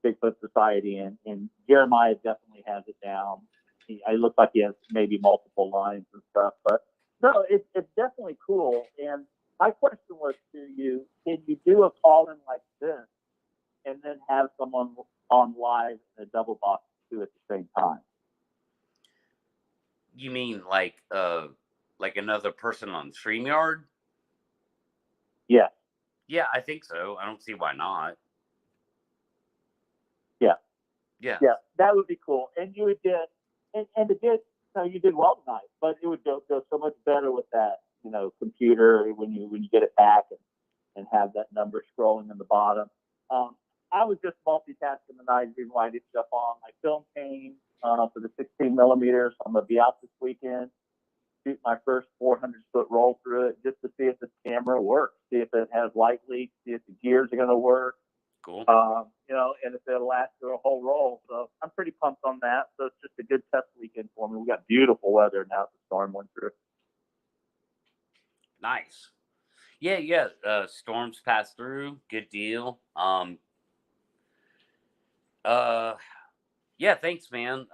Bigfoot Society, and Jeremiah definitely has it down. It looks like he has maybe multiple lines and stuff. But no, it's definitely cool. And my question was to you: can you do a call in like this and then have someone on live in a double box too at the same time? You mean like another person on StreamYard? Yeah, Yeah, I think so. I don't see why not. yeah, Yeah. yeah. That would be cool. And you would get and to get you did well tonight, but it would go so much better with that computer when you get it back and have that number scrolling in the bottom. I was just multitasking tonight, reason why I did stuff on. My film came for the 16 millimeters. I'm gonna be out this weekend, shoot my first 400-foot roll through it, just to see if this camera works, see if it has light leaks, see if the gears are gonna work. Cool. And if it'll last through a whole roll. So I'm pretty pumped on that. So it's just a good test weekend for me. We got beautiful weather now. The storm went through. Nice. Yeah. Storms pass through. Good deal. Yeah. Thanks, man.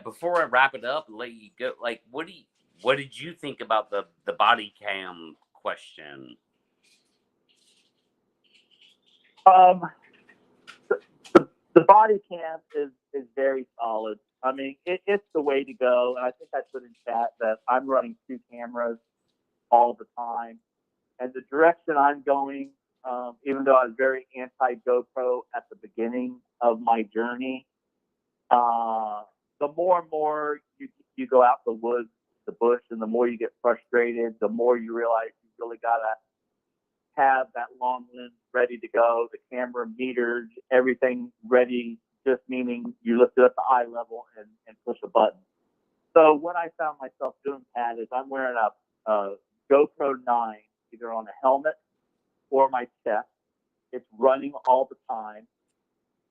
Before I wrap it up and let you go, like, what did you think about the body cam question? The body cam is very solid. I mean, it's the way to go. And I think I put in chat that I'm running 2 cameras all the time. And the direction I'm going, even though I was very anti GoPro at the beginning of my journey, the more and more you go out the woods, the bush, and the more you get frustrated, the more you realize you really got to have that long lens ready to go, the camera metered, everything ready, just meaning you lift it up to eye level and push a button. So what I found myself doing, Pat, is I'm wearing a GoPro 9 either on a helmet or my chest. It's running all the time.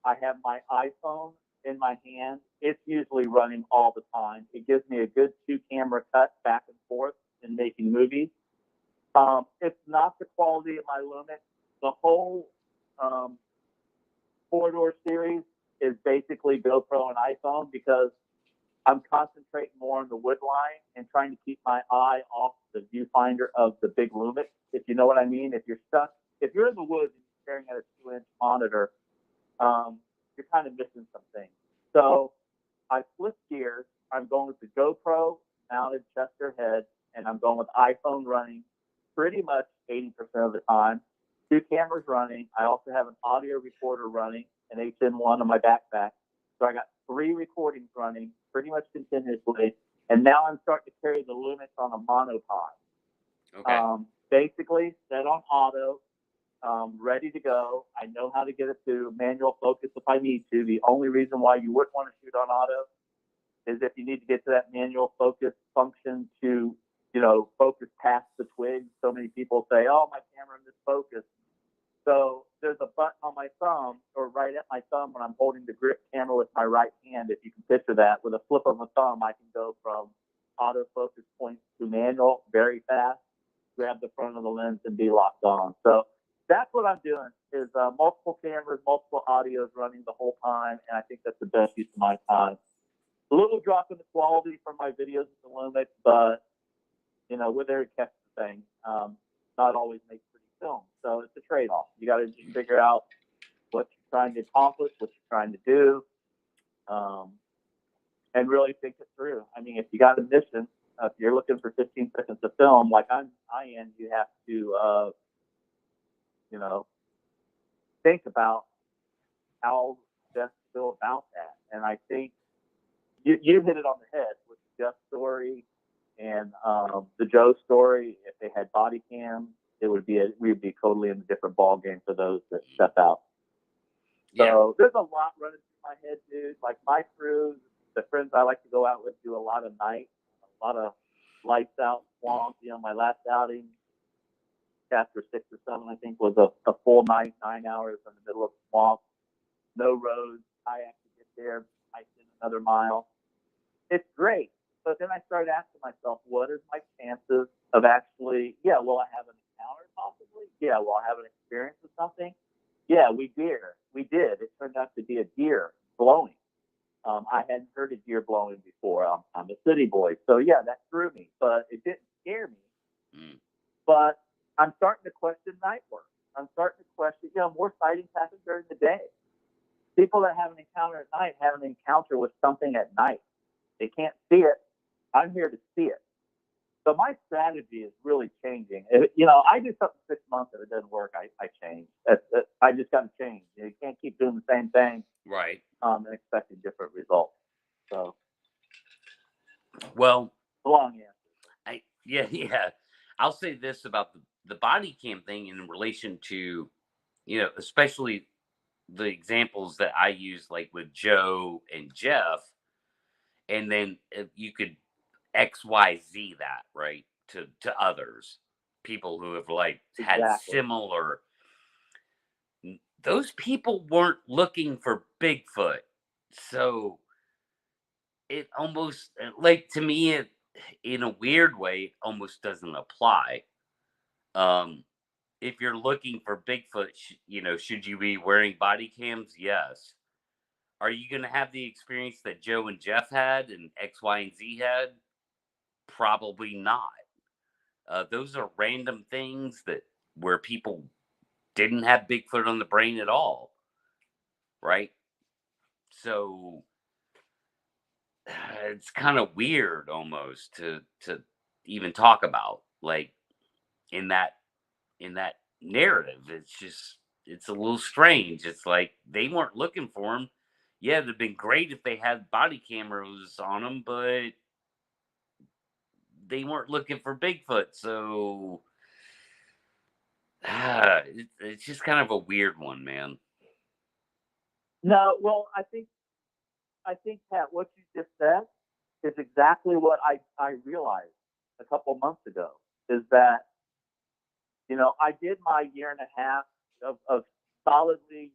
I have my iPhone in my hand. It's usually running all the time. It gives me a good 2-camera cut back and forth in making movies. It's not the quality of my Lumix. The whole 4-door series is basically GoPro and iPhone because I'm concentrating more on the wood line and trying to keep my eye off the viewfinder of the big Lumix, if you know what I mean. If you're in the woods and you're staring at a 2-inch monitor, you're kind of missing some things. So I flipped gears. I'm going with the GoPro mounted Chester head, and I'm going with iPhone running pretty much 80% of the time. 2 cameras running. I also have an audio recorder running, an HN1 on my backpack. So I got 3 recordings running pretty much continuously. And now I'm starting to carry the Lumix on a monopod. Okay. Basically set on auto, ready to go. I know how to get it to manual focus if I need to. The only reason why you wouldn't want to shoot on auto is if you need to get to that manual focus function to, focus past the twig. So many people say, oh, my camera misfocused. So there's a button on my thumb or right at my thumb when I'm holding the grip camera with my right hand. If you can picture that, with a flip of a thumb, I can go from autofocus point to manual very fast, grab the front of the lens and be locked on. So that's what I'm doing is multiple cameras, multiple audios running the whole time. And I think that's the best use of my time. A little drop in the quality from my videos with the Lumix, but, we're there to catch the thing. Not always make pretty film. So it's a trade-off. You got to just figure out what you're trying to accomplish, what you're trying to do, and really think it through. I mean, if you got a mission, if you're looking for 15 seconds of film, like I am, you have to, think about how best to go about that. And I think you hit it on the head with the Jeff story and the Joe story. If they had body cams, we'd be totally in a different ball game for those that step out. Yeah. So there's a lot running through my head, dude. Like my crew, the friends I like to go out with do a lot of night, a lot of lights out, swamp. My last outing, chapter 6 or 7, I think, was a full night, 9 hours in the middle of the swamp, no roads. I actually get there, I spend another mile. It's great. But then I started asking myself, what is my chances of actually, will I have an encounter possibly? Yeah, will I have an experience with something? Yeah, we did. It turned out to be a deer blowing. I hadn't heard a deer blowing before. I'm a city boy, so yeah, that threw me, but it didn't scare me. Mm. But I'm starting to question night work. I'm starting to question, more sightings happen during the day. People that have an encounter at night have an encounter with something at night. They can't see it. I'm here to see it. So my strategy is really changing. I do something 6 months. If it doesn't work, I change. I just got to change. You can't keep doing the same thing, Right. and expecting different results. So, Well, long answer. yeah. I'll say this about the body cam thing in relation to, especially the examples that I use, like with Joe and Jeff, and then you could XYZ that, right, to others, people who have like had Exactly. similar. Those people weren't looking for Bigfoot, so it almost, like, to me, it, in a weird way, almost doesn't apply. Um, if you're looking for Bigfoot, should you be wearing body cams? Yes. Are you going to have the experience that Joe and Jeff had and X, Y, and Z had? Probably not. Those are random things where people didn't have Bigfoot on the brain at all, right? So it's kind of weird almost to even talk about, like, in that narrative. It's a little strange. It's like they weren't looking for him. Yeah, it'd have been great if they had body cameras on them, but they weren't looking for Bigfoot. So it's just kind of a weird one, man. No, well, I think Pat, what you just said is exactly what I realized a couple months ago. Is that I did my year and a half of solidly,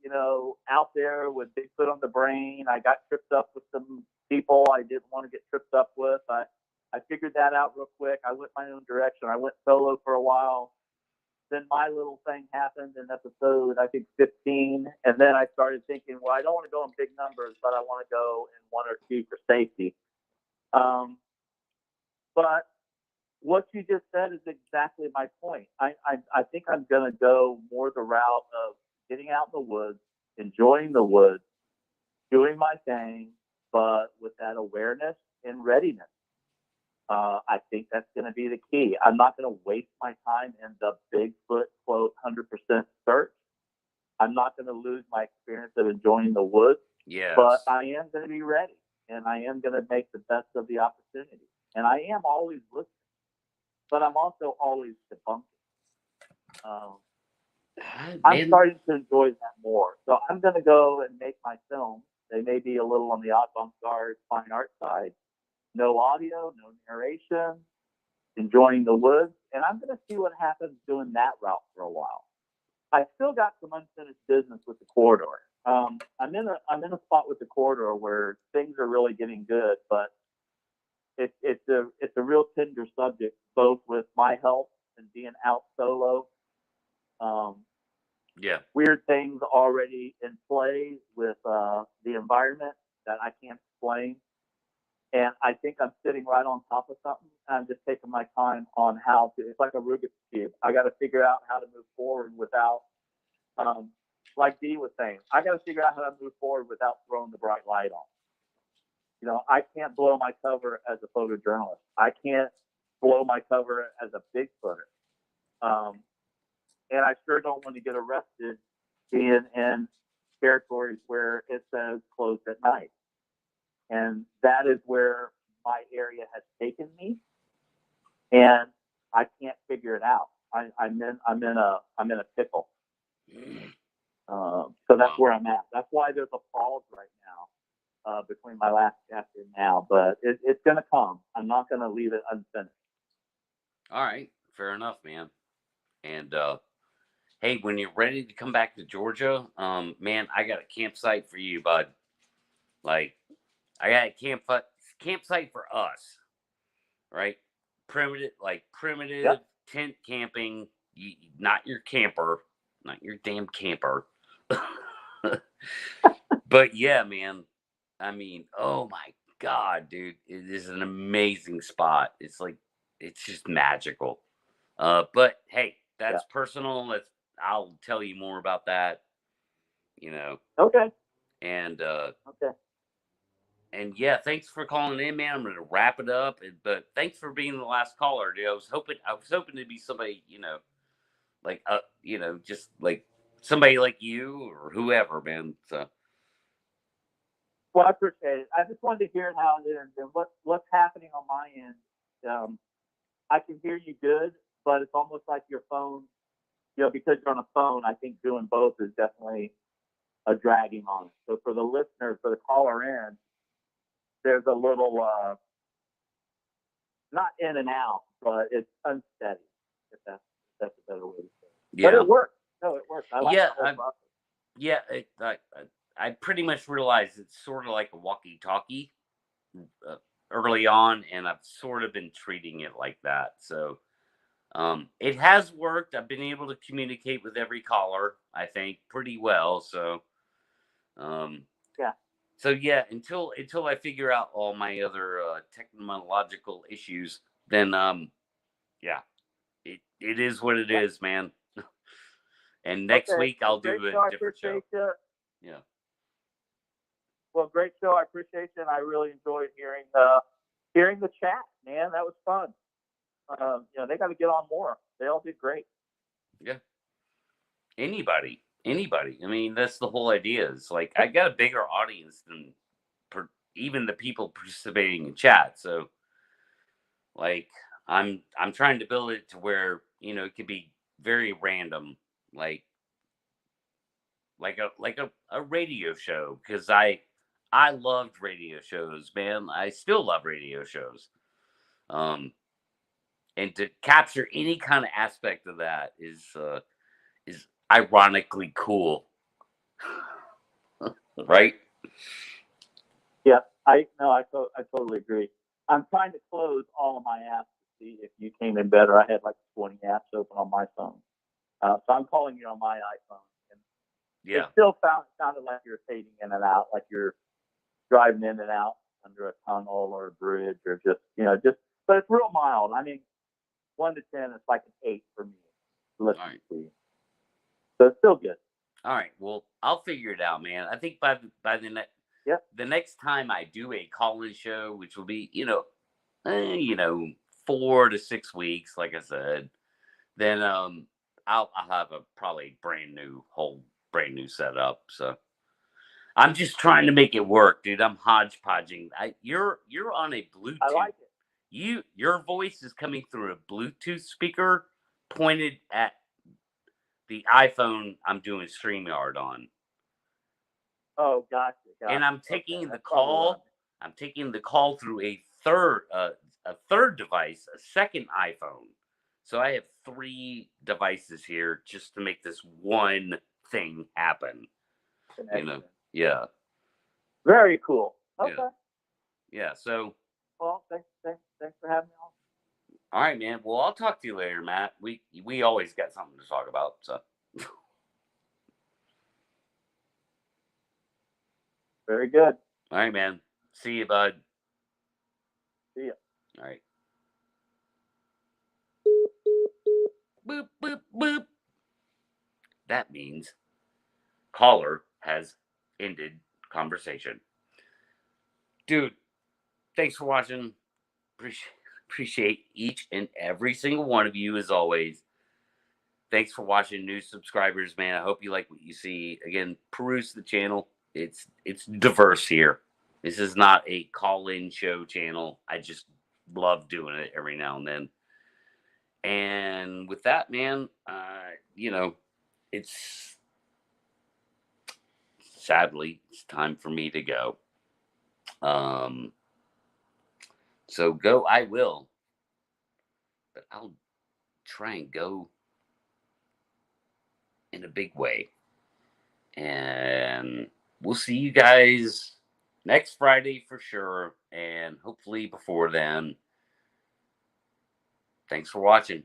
out there with Bigfoot on the brain. I got tripped up with some people I didn't want to get tripped up with. I figured that out real quick. I went my own direction. I went solo for a while. Then my little thing happened in episode, I think, 15. And then I started thinking, well, I don't want to go in big numbers, but I want to go in one or two for safety. But what you just said is exactly my point. I think I'm going to go more the route of getting out in the woods, enjoying the woods, doing my thing, but with that awareness and readiness. I think that's going to be the key. I'm not going to waste my time in the Bigfoot, quote, 100% search. I'm not going to lose my experience of enjoying the woods. Yes. But I am going to be ready, and I am going to make the best of the opportunity. And I am always listening, but I'm also always debunking. I'm starting to enjoy that more. So I'm going to go and make my films. They may be a little on the avant-garde fine art side. No audio, no narration, enjoying the woods. And I'm going to see what happens doing that route for a while. I still got some unfinished business with the corridor. I'm in a spot with the corridor where things are really getting good, but it's a real tender subject, both with my health and being out solo. Weird things already in play with the environment that I can't explain. And I think I'm sitting right on top of something. I'm just taking my time on how to. It's like a Rubik's cube. I got to figure out how to move forward without, like Dee was saying, I got to figure out how to move forward without throwing the bright light on. I can't blow my cover as a photojournalist. I can't blow my cover as a Bigfooter. And I sure don't want to get arrested being in territories where it says closed at night. And that is where my area has taken me, and I can't figure it out. I'm in a pickle. So that's where I'm at. That's why there's a pause right now between my last chapter and now. But it's going to come. I'm not going to leave it unfinished. All right, fair enough, man. And hey, when you're ready to come back to Georgia, man, I got a campsite for you, bud. Like, I got a campsite for us, right? Primitive Yep. tent camping, not your camper, not your damn camper. But yeah, man, I mean, oh my God, dude. It is an amazing spot. It's just magical. But hey, Yeah. that's personal. I'll tell you more about that, you know. Okay. And Okay. and yeah, thanks for calling in, man. I'm gonna wrap it up. But thanks for being the last caller, dude. I was hoping to be somebody, like just like somebody like you or whoever, man. So Well, I appreciate it. I just wanted to hear how it is and what's happening on my end. I can hear you good, but it's almost like your phone, because you're on a phone. I think doing both is definitely a dragging on it. So for the listener, for the caller in, there's a little not in and out, but it's unsteady. If that's a better way to say it. But yeah, it works. No, it works. I like yeah, the whole process. yeah. I pretty much realized it's sort of like a walkie-talkie early on, and I've sort of been treating it like that. So it has worked. I've been able to communicate with every caller, I think, pretty well. So Yeah. so yeah, until I figure out all my other technological issues, then yeah, it is what it is, man. And next Okay. week I'll Great do a show. I different show. appreciate you. Yeah. Well, great show. I appreciate you, and I really enjoyed hearing the chat. Man, that was fun. They got to get on more. They all did great. Yeah. Anybody. I mean, that's the whole idea. It's like I got a bigger audience than even the people participating in chat. So, like, I'm trying to build it to where it could be very random, like a radio show, because I loved radio shows, man. I still love radio shows. Um, and to capture any kind of aspect of that is ironically cool, right? Yeah, I totally agree. I'm trying to close all of my apps to see if you came in better. I had like 20 apps open on my phone, so I'm calling you on my iPhone. And Yeah, it still sounded like you're fading in and out, like you're driving in and out under a tunnel or a bridge, or but it's real mild. I mean, 1 to 10, it's like an 8 for me. Listen right. to you, so it's still good. All right. Well, I'll figure it out, man. I think by the next time I do a call-in show, which will be 4 to 6 weeks, like I said, then I'll have a probably brand new setup. So I'm just trying to make it work, dude. I'm hodgepodging. You're on a Bluetooth. I like it. Your voice is coming through a Bluetooth speaker pointed at the iPhone I'm doing StreamYard on. Oh, gotcha. And I'm taking the call. I'm taking the call through a third device, a second iPhone. So I have 3 devices here just to make this one thing happen. Yeah. Very cool. Okay. Yeah. So. Well, thanks for having me on. All right, man. Well, I'll talk to you later, Matt. We always got something to talk about. So. Very good. All right, man. See you, bud. See ya. All right. Boop, boop, boop. That means caller has ended conversation. Dude, thanks for watching. Appreciate each and every single one of you, as always. Thanks for watching, new subscribers, man. I hope you like what you see. Again, peruse the channel. It's diverse here. This is not a call-in show channel. I just love doing it every now and then. And with that, man, it's sadly it's time for me to go. So go I will, but I'll try and go in a big way. And we'll see you guys next Friday for sure, and hopefully before then. Thanks for watching.